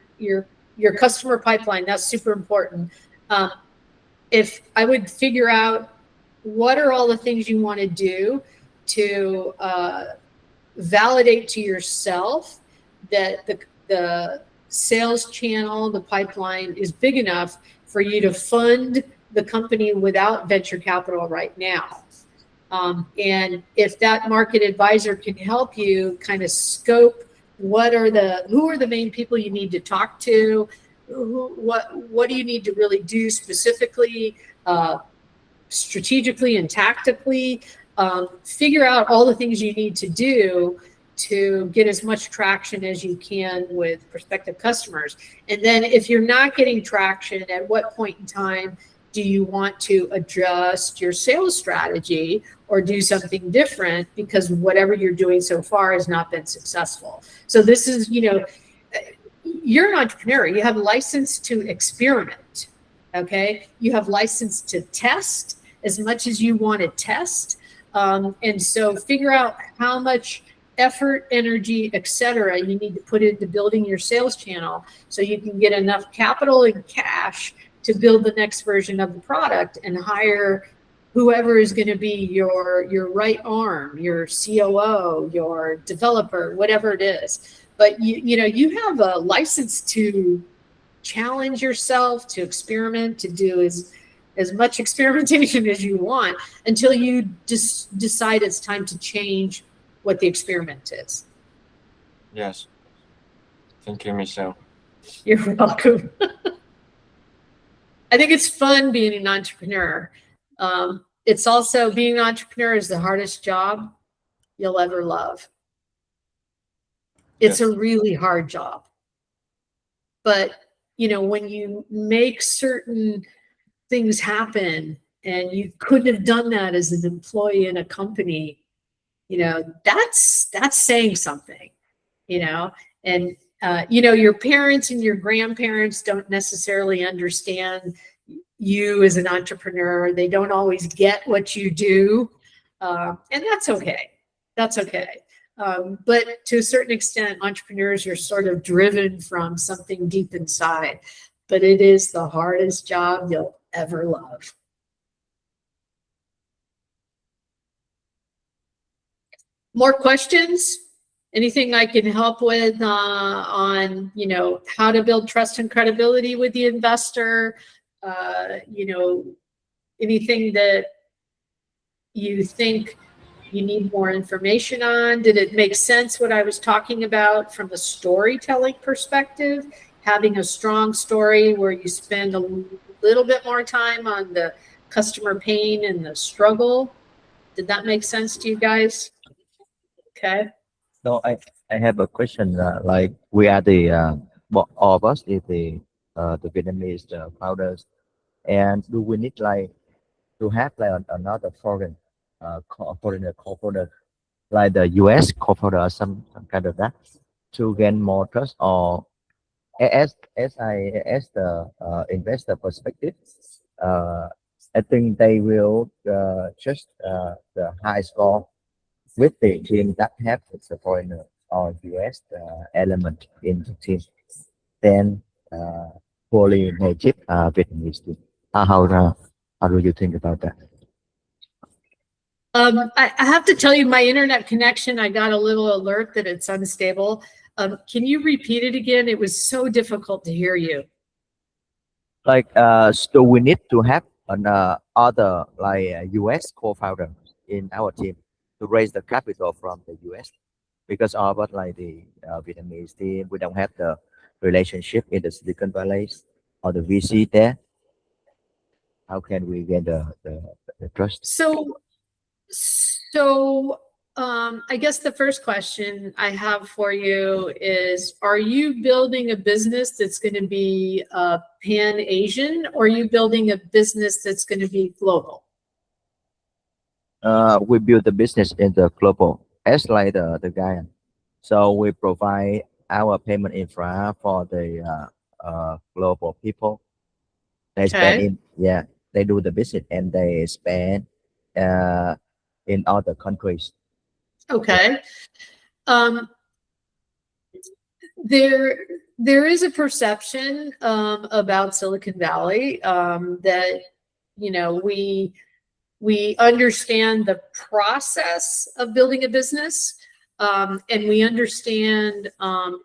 customer pipeline. That's super important. If I would figure out what are all the things you want to do to validate to yourself that the sales channel, the pipeline is big enough for you to fund the company without venture capital right now. And if that market advisor can help you kind of scope who are the main people you need to talk to, what do you need to really do specifically, strategically and tactically, figure out all the things you need to do to get as much traction as you can with prospective customers. And then if you're not getting traction, at what point in time do you want to adjust your sales strategy or do something different because whatever you're doing so far has not been successful? So this is, you're an entrepreneur. You have license to experiment. Okay. You have license to test as much as you want to test. And so figure out how much effort, energy, etc. you need to put into building your sales channel so you can get enough capital and cash to build the next version of the product and hire whoever is going to be your right arm, your COO, your developer, whatever it is. But you have a license to challenge yourself, to experiment, to do as much experimentation as you want until you decide it's time to change what the experiment is. Yes. Thank you, Michelle. You're welcome. I think it's fun being an entrepreneur. It's also, being an entrepreneur is the hardest job you'll ever love. It's a really hard job. But, when you make certain things happen and you couldn't have done that as an employee in a company, that's saying something, and your parents and your grandparents don't necessarily understand you as an entrepreneur. They don't always get what you do, and that's okay. That's okay. But to a certain extent, entrepreneurs are sort of driven from something deep inside. But it is the hardest job you'll ever love. More questions? Anything I can help with on, how to build trust and credibility with the investor? Anything that you think you need more information on? Did it make sense what I was talking about from a storytelling perspective? Having a strong story where you spend a little bit more time on the customer pain and the struggle. Did that make sense to you guys? Okay. So I have a question. Like we are well, all of us is the Vietnamese founders, and do we need like to have like another foreign foreigner co-founder like the US co-founder or some kind of that to gain more trust, or as the investor perspective, I think they will just the high score with the team that have the foreigner or US element in the team. Then fully native Vietnamese team. How do you think about that? I have to tell you, my internet connection, I got a little alert that it's unstable. Can you repeat it again? It was so difficult to hear you. Like, so we need to have an other like US co-founder in our team to raise the capital from the US because of us like the Vietnamese team, we don't have the relationship in the Silicon Valley or the VC there. How can we get the trust? I guess the first question I have for you is, are you building a business that's going to be pan-Asian, or are you building a business that's going to be global? We build the business in the global as like the guy. So we provide our payment infra for the global people. They spend in they do the business and they spend in other countries. Okay. There is a perception about Silicon Valley that, you know, we understand the process of building a business, and we understand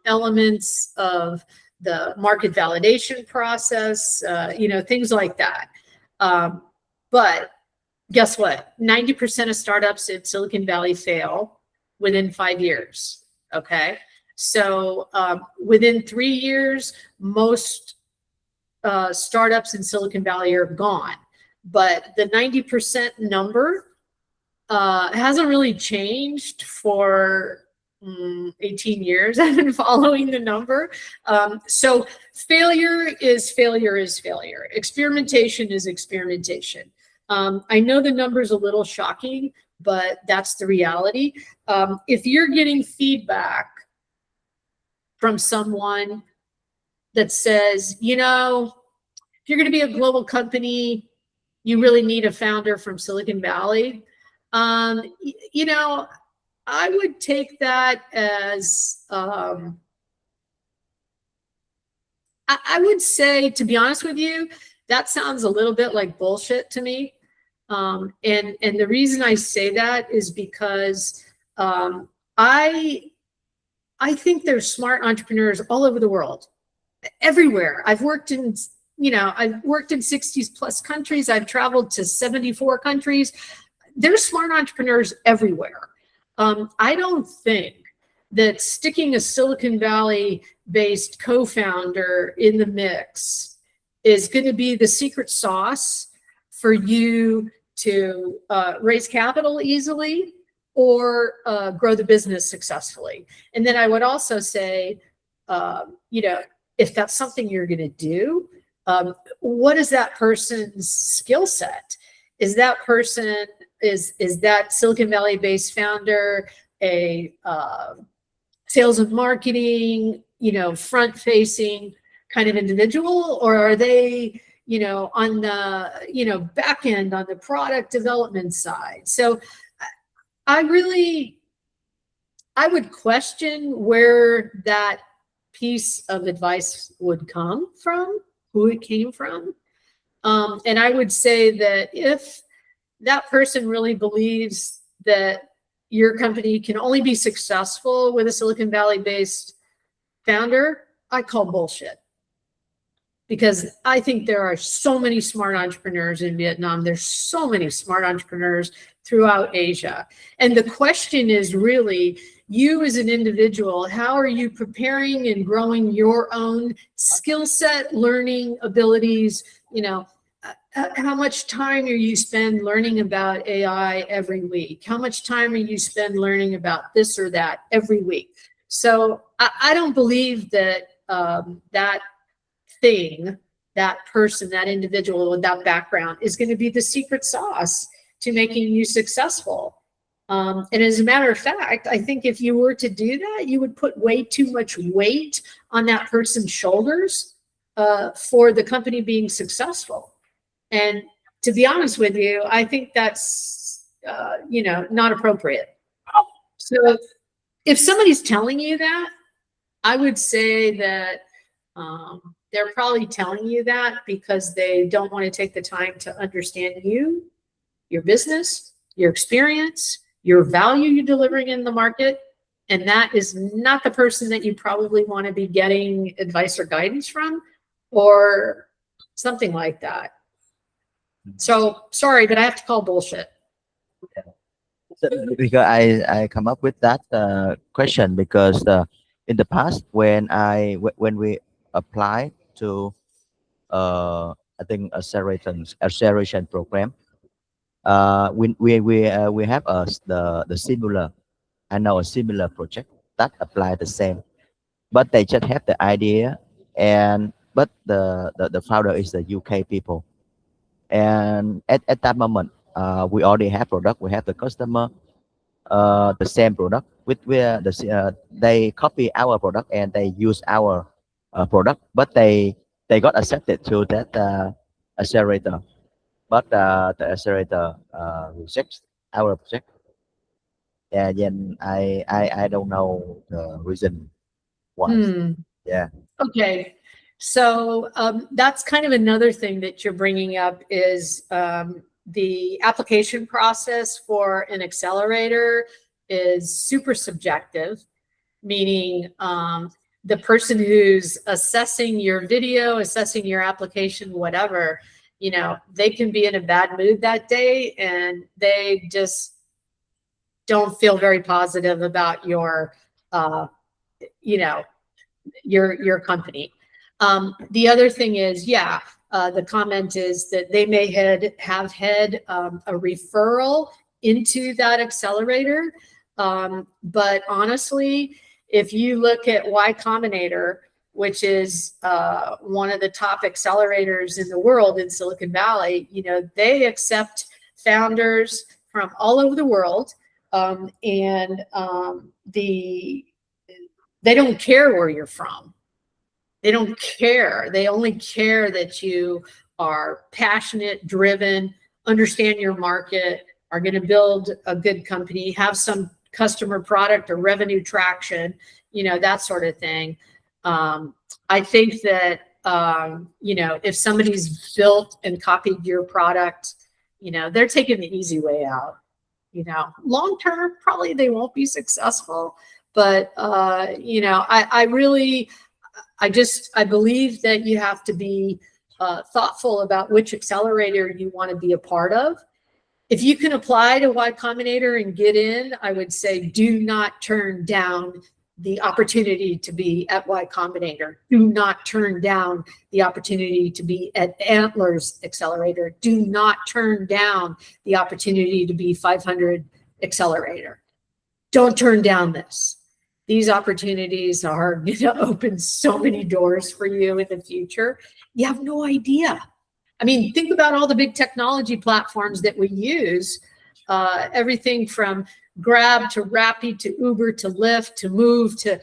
elements of the market validation process, you know, things like that. But guess what? 90% of startups in Silicon Valley fail within 5 years. Okay. So within 3 years, most startups in Silicon Valley are gone. But the 90% number hasn't really changed for 18 years. I've been following the number. So failure is failure is failure. Experimentation is experimentation. I know the number's a little shocking, but that's the reality. If you're getting feedback from someone that says, you know, if you're going to be a global company, you really need a founder from Silicon Valley. You know, I would take that as, I would say, to be honest with you, that sounds a little bit like bullshit to me. And the reason I say that is because I think there's smart entrepreneurs all over the world, everywhere. I've worked in 60 plus countries. I've traveled to 74 countries. There's smart entrepreneurs everywhere. I don't think that sticking a Silicon Valley based co-founder in the mix is going to be the secret sauce for you to raise capital easily or grow the business successfully. And then I would also say, you know, if that's something you're going to do, what is that person's skill set? Is that person, is that Silicon Valley based founder a sales and marketing, you know, front facing kind of individual, or are they, you know, on the, you know, back end on the product development side? So I would question where that piece of advice would come from, who it came from. And I would say that if that person really believes that your company can only be successful with a Silicon Valley based founder, I call bullshit. Because I think there are so many smart entrepreneurs in Vietnam. There's so many smart entrepreneurs throughout Asia. And the question is really, you as an individual, how are you preparing and growing your own skill set, learning abilities? You know, how much time are you spend learning about AI every week? How much time are you spend learning about this or that every week? So I don't believe that that thing, that person, that individual with that background is going to be the secret sauce to making you successful. And as a matter of fact, I think if you were to do that, you would put way too much weight on that person's shoulders for the company being successful. And to be honest with you, I think that's, not appropriate. So if somebody's telling you that, I would say that they're probably telling you that because they don't want to take the time to understand you, your business, your experience, your value you're delivering in the market. And that is not the person that you probably want to be getting advice or guidance from or something like that. So sorry, but I have to call bullshit. Because I come up with that question because in the past when when we apply to I think acceleration program, we have the similar, I know a similar project that apply the same, but they just have the idea, and but the founder is the UK people, and at that moment we already have product, we have the customer, the same product with they copy our product and they use our product, but they got accepted to that accelerator, but the accelerator rejects our project. And then I don't know the reason why. Yeah. Okay. So that's kind of another thing that you're bringing up is the application process for an accelerator is super subjective, meaning the person who's assessing your video, assessing your application, whatever, they can be in a bad mood that day and they just don't feel very positive about your, your company. The other thing is, the comment is that they may have had a referral into that accelerator. But honestly, if you look at Y Combinator, which is one of the top accelerators in the world in Silicon Valley, they accept founders from all over the world. They don't care where you're from. They don't care. They only care that you are passionate, driven, understand your market, are going to build a good company, have some customer product or revenue traction, that sort of thing. I think that, if somebody's built and copied your product, they're taking the easy way out. Long term, probably they won't be successful. But, I believe that you have to be thoughtful about which accelerator you want to be a part of. If you can apply to Y Combinator and get in, I would say do not turn down the opportunity to be at Y Combinator. Do not turn down the opportunity to be at Antler's Accelerator. Do not turn down the opportunity to be 500 Accelerator. Don't turn down this. These opportunities are going to open so many doors for you in the future. You have no idea. I mean, think about all the big technology platforms that we use, everything from Grab to Rappi to Uber to Lyft to Move to,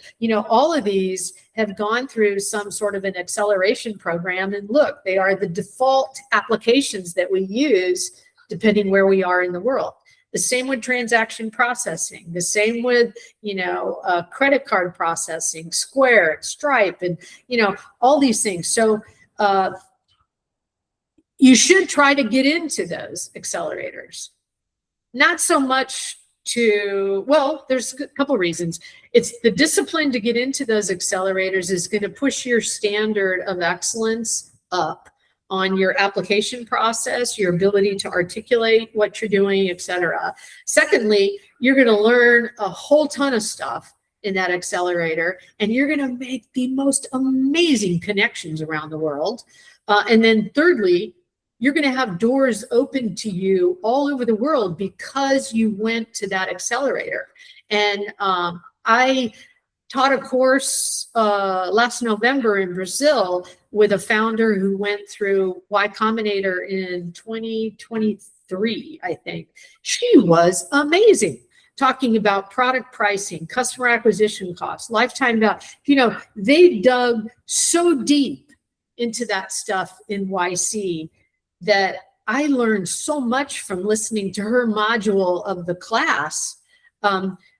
all of these have gone through some sort of an acceleration program. And look, they are the default applications that we use depending where we are in the world. The same with transaction processing, the same with, credit card processing, Square, Stripe, and, all these things. So you should try to get into those accelerators. Not so much there's a couple of reasons. It's the discipline to get into those accelerators is going to push your standard of excellence up on your application process, your ability to articulate what you're doing, et cetera. Secondly, you're going to learn a whole ton of stuff in that accelerator, and you're going to make the most amazing connections around the world. And then thirdly, you're going to have doors open to you all over the world because you went to that accelerator. And I taught a course last November in Brazil with a founder who went through Y Combinator in 2023, I think. She was amazing. talking about product pricing, customer acquisition costs, lifetime value. You know, they dug so deep into that stuff in YC that I learned so much from listening to her module of the class.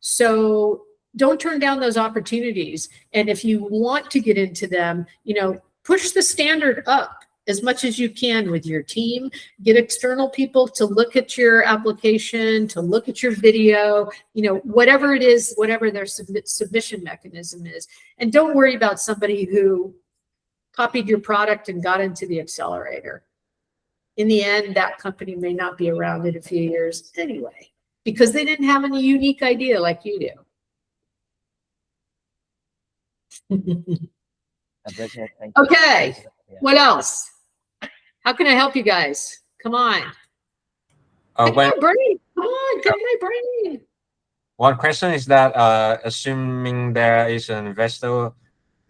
So don't turn down those opportunities. And if you want to get into them, you know, push the standard up as much as you can with your team. Get external people to look at your application, to look at your video, you know, whatever it is, whatever their submission mechanism is. And don't worry about somebody who copied your product and got into the accelerator. In the end, that company may not be around in a few years anyway, because they didn't have any unique idea like you do. Appreciate, thank you. Okay, Yeah. what else? How can I help you guys? Come on. Pick When, my brain. Come on, pick my brain. one question is that assuming there is an investor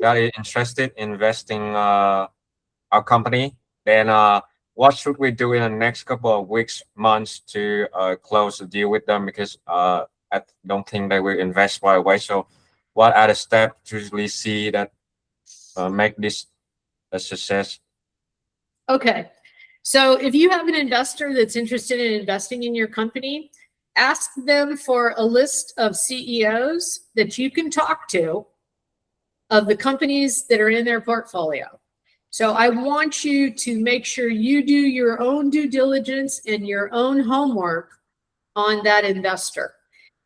that is interested in investing our company, then what should we do in the next couple of weeks, months to close a deal with them? Because I don't think they will invest right away. So what are the steps to usually see that make this a success? Okay, so if you have an investor that's interested in investing in your company, ask them for a list of CEOs that you can talk to of the companies that are in their portfolio. So I want you to make sure you do your own due diligence and your own homework on that investor.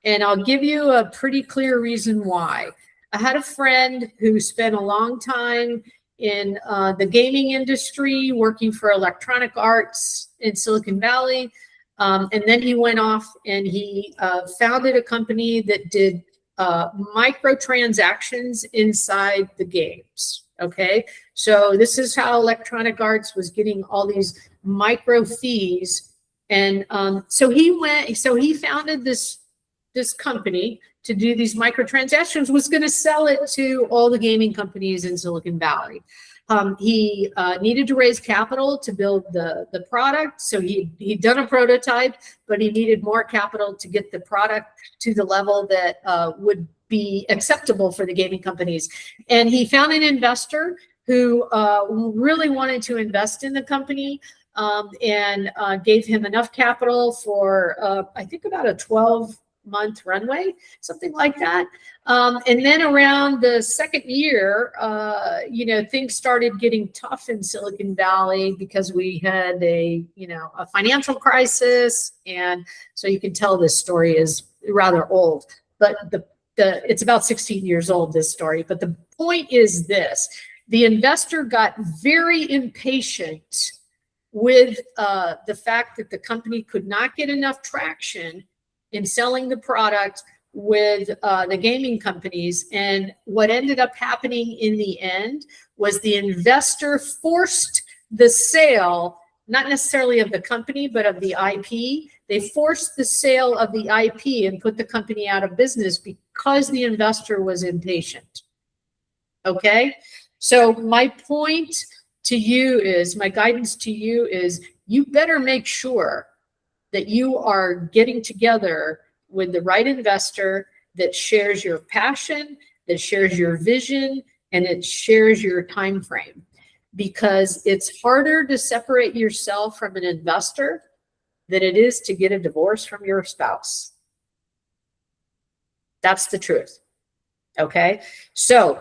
And I'll give you a pretty clear reason why. I had a friend who spent a long time in the gaming industry, working for Electronic Arts in Silicon Valley. And then he went off and he founded a company that did microtransactions inside the games. Okay, so this is how Electronic Arts was getting all these micro fees. And so he founded this company to do these microtransactions, was going to sell it to all the gaming companies in Silicon Valley. He needed to raise capital to build the product. So he'd done a prototype, but he needed more capital to get the product to the level that would be acceptable for the gaming companies. And he found an investor who really wanted to invest in the company and gave him enough capital for, I think, about a 12-month runway, something like that. And then around the second year, you know, things started getting tough in Silicon Valley because we had a financial crisis. And so you can tell this story is rather old, but it's about 16 years old, this story. But the point is this: the investor got very impatient with the fact that the company could not get enough traction in selling the product with the gaming companies. And what ended up happening in the end was the investor forced the sale, not necessarily of the company, but of the IP. They forced the sale of the IP and put the company out of business because the investor was impatient. Okay? So my point to you is, my guidance to you is, you better make sure that you are getting together with the right investor that shares your passion, that shares your vision, and it shares your time frame. Because it's harder to separate yourself from an investor than it is to get a divorce from your spouse. That's the truth. Okay? So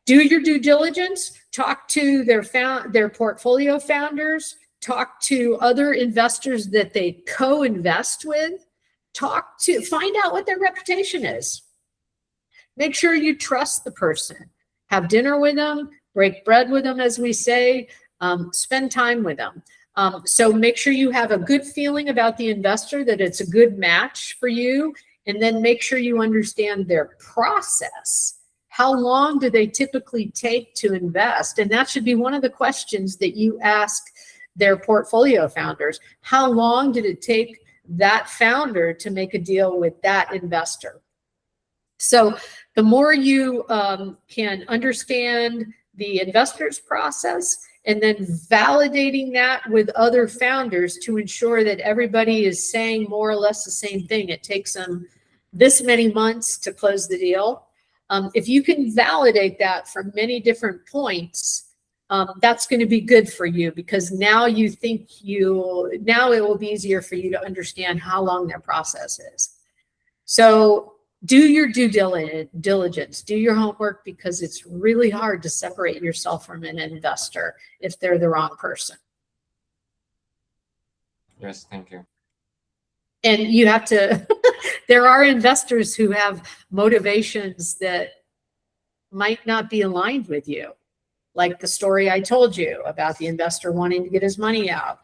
do your due diligence, talk to their portfolio founders, talk to other investors that they co-invest with, find out what their reputation is. Make sure you trust the person. Have dinner with them, break bread with them, as we say, spend time with them. So make sure you have a good feeling about the investor, that it's a good match for you, and then make sure you understand their process. How long do they typically take to invest? And that should be one of the questions that you ask their portfolio founders. How long did it take that founder to make a deal with that investor? So the more you can understand the investor's process, and then validating that with other founders to ensure that everybody is saying more or less the same thing. It takes them this many months to close the deal. If you can validate that from many different points, that's going to be good for you, because now you think now it will be easier for you to understand how long their process is. So do your due diligence, do your homework, because it's really hard to separate yourself from an investor if they're the wrong person. Yes, thank you. And you have to, there are investors who have motivations that might not be aligned with you. Like the story I told you about the investor wanting to get his money out.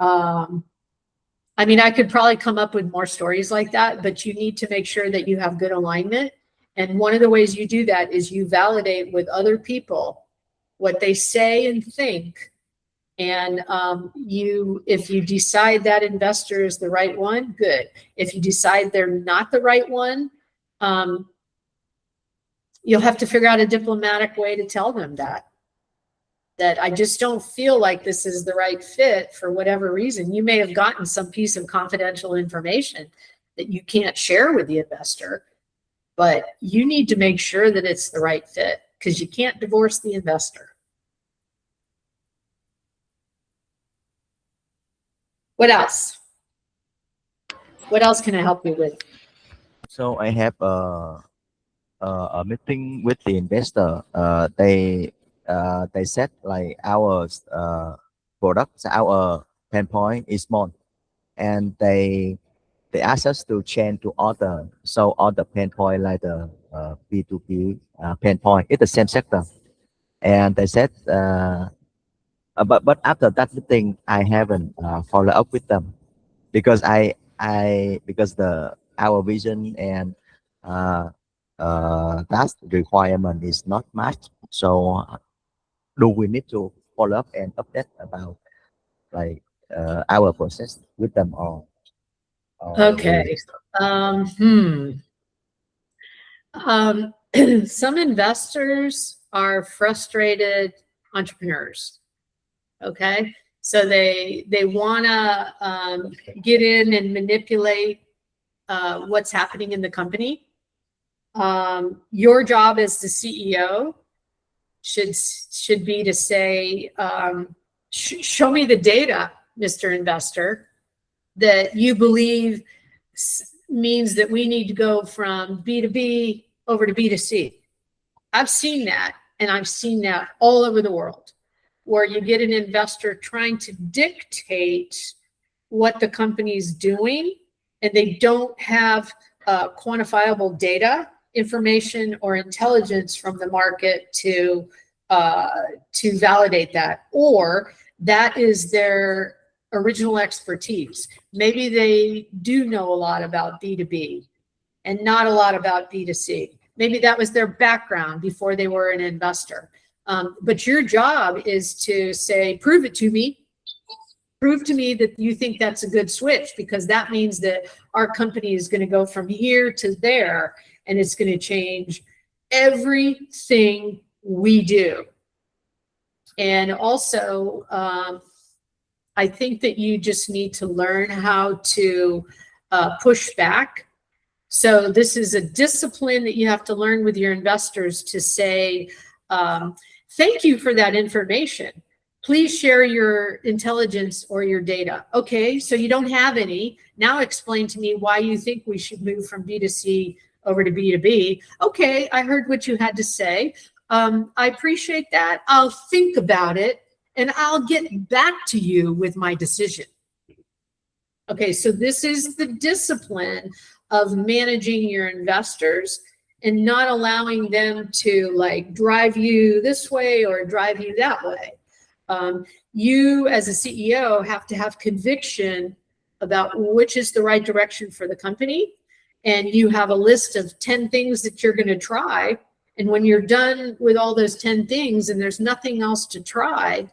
I mean, I could probably come up with more stories like that, but you need to make sure that you have good alignment. And one of the ways you do that is you validate with other people what they say and think. And if you decide that investor is the right one, good. If you decide they're not the right one, you'll have to figure out a diplomatic way to tell them that I just don't feel like this is the right fit for whatever reason. You may have gotten some piece of confidential information that you can't share with the investor, but you need to make sure that it's the right fit, because you can't divorce the investor. What else? What else can I help you with? So I have a meeting with the investor. They said like our products, our pain point is small, and they ask us to change to other. So other pain point like the B2B pain point, it's the same sector. And they said, but after that meeting, I haven't follow up with them, because because our vision and that requirement is not much. So do we need to follow up and update about like our process with them, or Okay. Some investors are frustrated entrepreneurs. Okay. So they want to get in and manipulate what's happening in the company. Your job as the CEO should be to say, show me the data, Mr. Investor, that you believe means that we need to go from B2B over to B2C. I've seen that, and I've seen that all over the world, where you get an investor trying to dictate what the company's doing, and they don't have quantifiable data, information, or intelligence from the market to validate that, or that is their original expertise. Maybe they do know a lot about B2B and not a lot about B2C. Maybe that was their background before they were an investor. But your job is to say, prove it to me. Prove to me that you think that's a good switch, because that means that our company is going to go from here to there, and it's going to change everything we do. And also, I think that you just need to learn how to push back. So this is a discipline that you have to learn with your investors, to say, thank you for that information. Please share your intelligence or your data. Okay, so you don't have any. Now explain to me why you think we should move from B2C over to B2B. Okay, I heard what you had to say. I appreciate that. I'll think about it, and I'll get back to you with my decision. Okay, so this is the discipline of managing your investors and not allowing them to like drive you this way or drive you that way. You as a CEO have to have conviction about which is the right direction for the company. And you have a list of 10 things that you're going to try. And when you're done with all those 10 things and there's nothing else to try,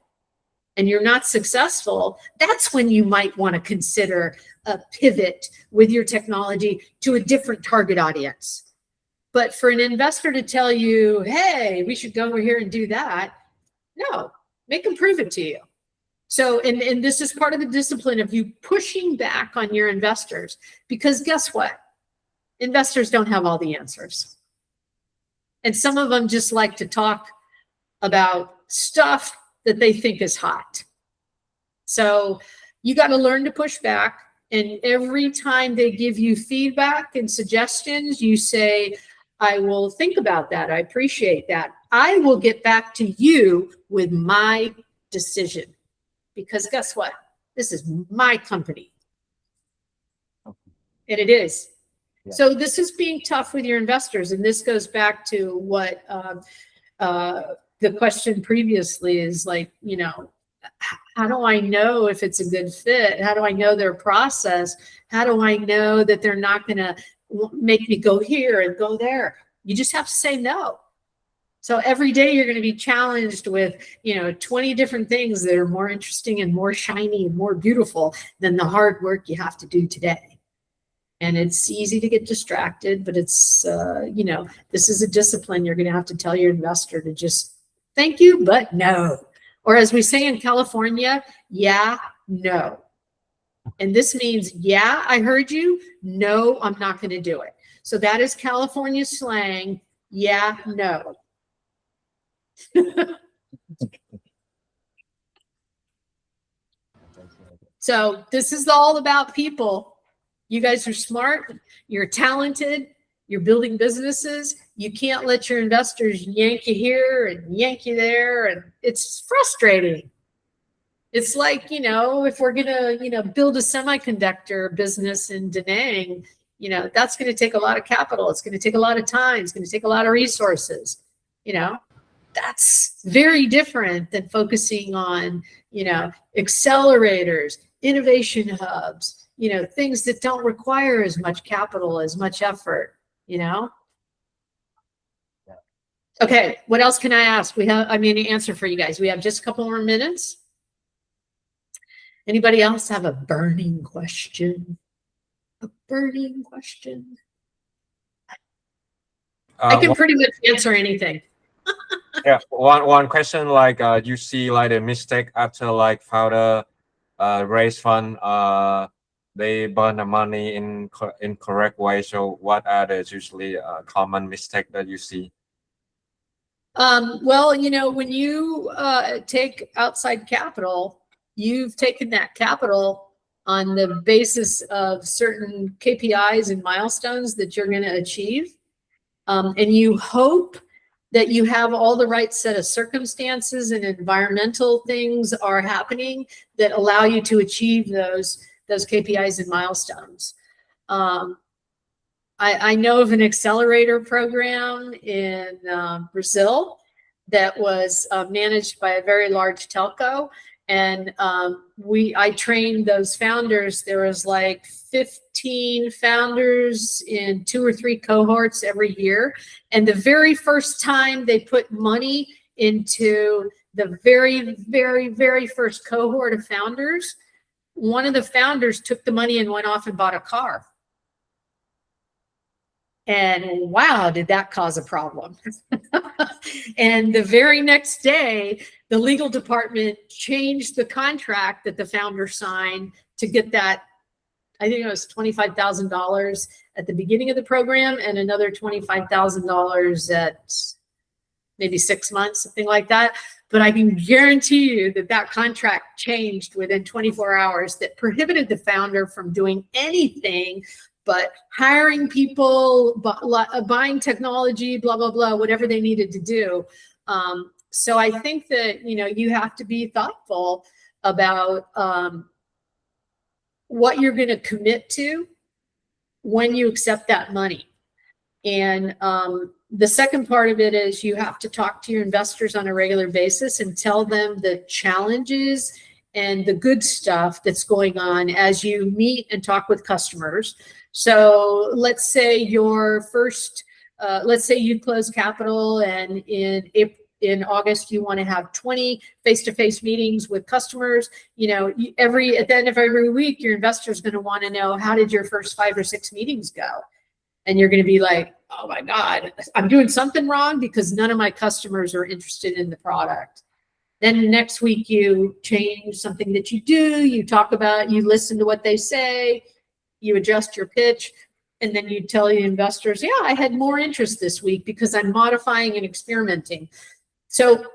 and you're not successful, that's when you might want to consider a pivot with your technology to a different target audience. But for an investor to tell you, hey, we should go over here and do that, no, make them prove it to you. So, and this is part of the discipline of you pushing back on your investors, because guess what? investors don't have all the answers. And some of them just like to talk about stuff that they think is hot. So you got to learn to push back. And every time they give you feedback and suggestions, you say, I will think about that. I appreciate that. I will get back to you with my decision. Because guess what? This is my company. And it is. Yeah. So this is being tough with your investors. And this goes back to what the question previously is like, you know, how do I know if it's a good fit? How do I know their process? How do I know that they're not going to make me go here and go there? You just have to say no. So every day you're going to be challenged with, you know, 20 different things that are more interesting and more shiny and more beautiful than the hard work you have to do today. And it's easy to get distracted, but it's, you know, this is a discipline. You're going to have to tell your investor to just thank you, but no. Or as we say in California, yeah, no. And this means, yeah, I heard you. No, I'm not going to do it. So that is California slang. Yeah, no. So this is all about people. You guys are smart. You're talented. You're building businesses. You can't let your investors yank you here and yank you there. And it's frustrating. It's like, you know, if we're going to, you know, build a semiconductor business in Da Nang, you know, that's going to take a lot of capital. It's going to take a lot of time. It's going to take a lot of resources. You know, that's very different than focusing on, you know, accelerators, innovation hubs, you know, things that don't require as much capital, as much effort, you know? Yeah. Okay, what else can I ask? We have, I mean, an answer for you guys. We have just a couple more minutes. Anybody else have a burning question? A burning question? I can pretty much answer anything. Yeah, one question, like you see like a mistake after like founder raise fund, they burn the money in incorrect way. So what are the usually common mistake that you see? Well, you know, when you take outside capital, you've taken that capital on the basis of certain KPIs and milestones that you're going to achieve. And you hope that you have all the right set of circumstances and environmental things are happening that allow you to achieve those KPIs and milestones. I know of an accelerator program in Brazil that was managed by a very large telco. And I trained those founders. There was like 15 founders in 2 or 3 cohorts every year. And the very first time they put money into the very, very, very first cohort of founders, one of the founders took the money and went off and bought a car. And wow, did that cause a problem. And the very next day, the legal department changed the contract that the founder signed to get that. I think it was $25,000 at the beginning of the program and another $25,000 at maybe 6 months, something like that. But I can guarantee you that that contract changed within 24 hours that prohibited the founder from doing anything but hiring people, buying technology, blah, blah, blah, whatever they needed to do. So I think that, you know, you have to be thoughtful about what you're going to commit to when you accept that money. And the second part of it is you have to talk to your investors on a regular basis and tell them the challenges and the good stuff that's going on as you meet and talk with customers. So let's say your first, let's say you close capital and in August, you want to have 20 face-to-face meetings with customers. You know, at the end of every week, your investor is going to want to know, how did your first 5 or 6 meetings go? And you're going to be like, oh my God, I'm doing something wrong because none of my customers are interested in the product. Then next week you change something that you do, you talk about, you listen to what they say, you adjust your pitch. And then you tell your investors, yeah, I had more interest this week because I'm modifying and experimenting. So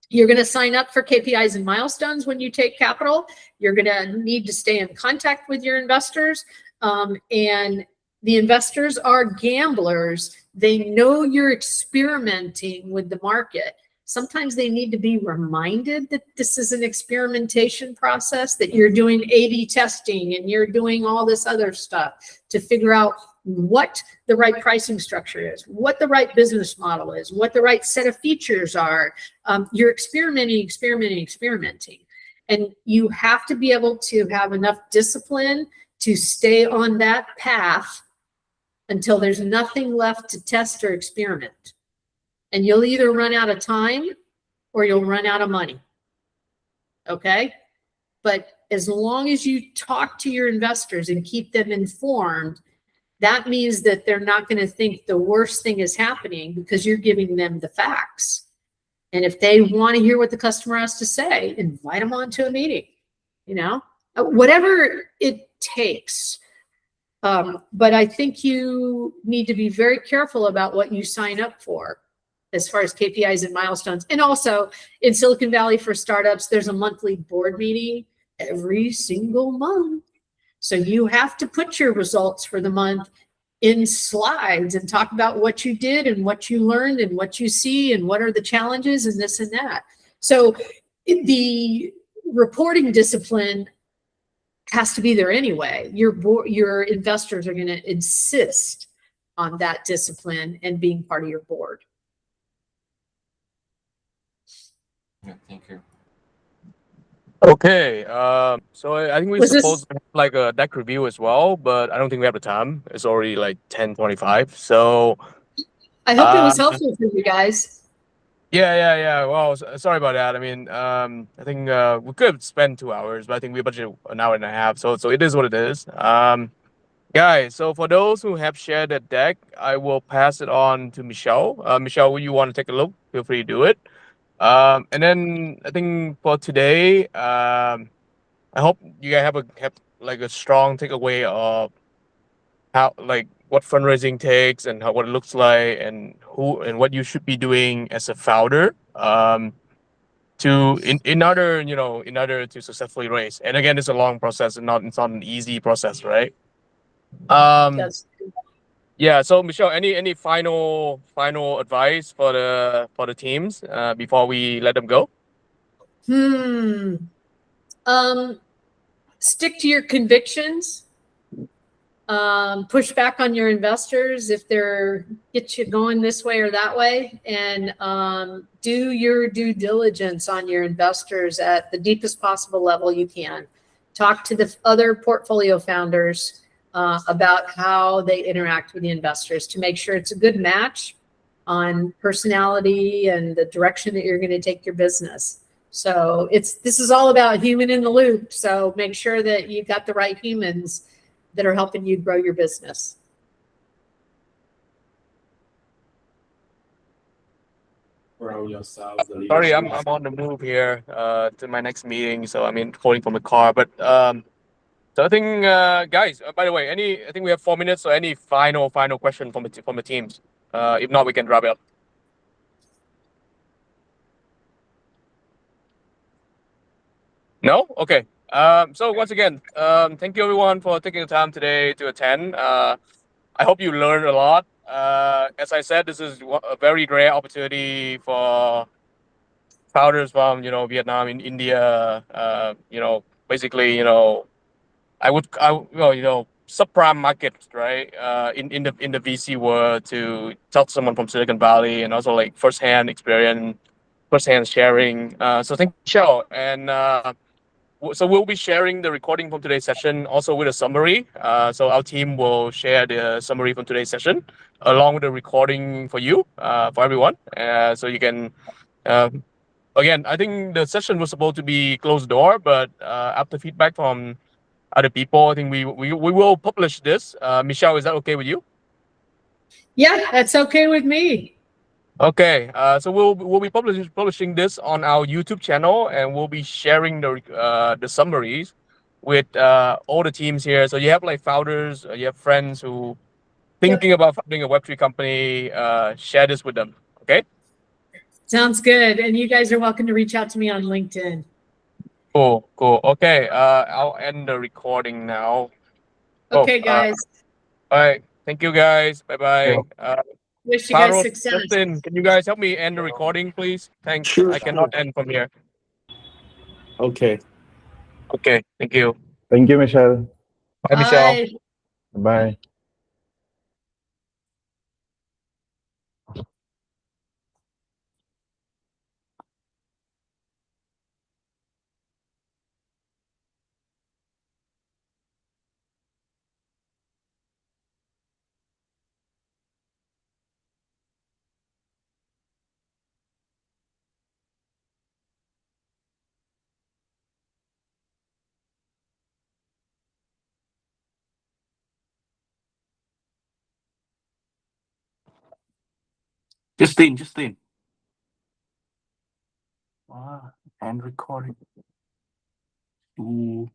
you're going to sign up for KPIs and milestones when you take capital. You're going to need to stay in contact with your investors. And the investors are gamblers. They know you're experimenting with the market. Sometimes they need to be reminded that this is an experimentation process, that you're doing A/B testing and you're doing all this other stuff to figure out what the right pricing structure is, what the right business model is, what the right set of features are. You're experimenting. And you have to be able to have enough discipline to stay on that path until there's nothing left to test or experiment. And you'll either run out of time or you'll run out of money. Okay? But as long as you talk to your investors and keep them informed, that means that they're not going to think the worst thing is happening because you're giving them the facts. And if they want to hear what the customer has to say, invite them onto a meeting, whatever it takes. But I think you need to be very careful about what you sign up for as far as KPIs and milestones. And also in Silicon Valley for startups, there's a monthly board meeting every single month. So you have to put your results for the month in slides and talk about what you did and what you learned and what you see and what are the challenges and this and that. So the reporting discipline has to be there anyway. Your investors are going to insist on that discipline and being part of your board. Yeah, thank you. Okay, so I think we're Was this- supposed to have like a deck review as well, but I don't think we have the time. It's already like 10:25. So I hope it was helpful for you guys. yeah. Well, sorry about that. I mean, I think we could have spent 2 hours, but I think we budgeted an hour and a half. So it is what it is. Guys, so for those who have shared the deck, I will pass it on to Michelle. Michelle, will you want to take a look? Feel free to do it. And then I think for today, I hope you guys have like a strong takeaway of how, like, what fundraising takes and what it looks like and who and what you should be doing as a founder in order to successfully raise. And again, it's a long process and it's not an easy process, right? Yes. Yeah. So Michelle, any final advice for the teams before we let them go? Stick to your convictions. Push back on your investors if they're get you going this way or that way, and do your due diligence on your investors at the deepest possible level you can. Talk to the other portfolio founders about how they interact with the investors to make sure it's a good match on personality and the direction that you're going to take your business. So this is all about human in the loop. So make sure that you've got the right humans that are helping you grow your business. Around yourselves. Sorry, I'm on the move here to my next meeting, so I'm calling from the car. But so I think guys, by the way, I think we have 4 minutes. So any final question from the teams? If not, we can wrap it up. No? Okay. So once again, thank you everyone for taking the time today to attend. I hope you learned a lot. As I said, this is a very rare opportunity for founders from Vietnam and India. Basically, subprime market, right? In the VC world, to talk to someone from Silicon Valley and also like firsthand experience, firsthand sharing. So thank you, Michelle. And so we'll be sharing the recording from today's session also with a summary. So our team will share the summary from today's session along with the recording for you, for everyone. So you can, again, I think the session was supposed to be closed door, but after feedback from other people, I think we will publish this. Michelle, is that okay with you? Yeah, that's okay with me. Okay, so we'll be publishing this on our YouTube channel, and we'll be sharing the summaries with all the teams here. So you have like founders, you have friends who thinking about founding a Web3 company, share this with them. Okay. Sounds good. And you guys are welcome to reach out to me on LinkedIn. Cool. Okay. I'll end the recording now. Okay, guys. All right. Thank you, guys. Bye bye. Wish you guys Carlos, success. Justin, can you guys help me end the recording, please? Thanks. Sure. I cannot end from here. Okay. Okay. Thank you. Thank you, Michelle. Bye, Michelle. Bye. Bye. Justin. And recording. Ooh.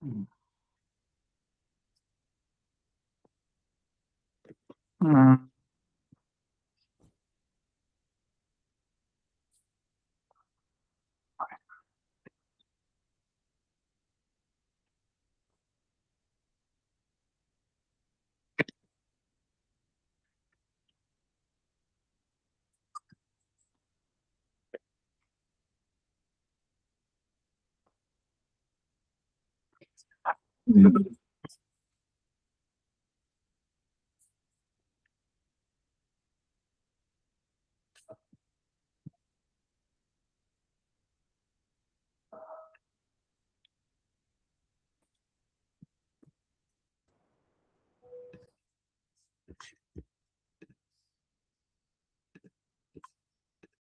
Hmm. Hmm.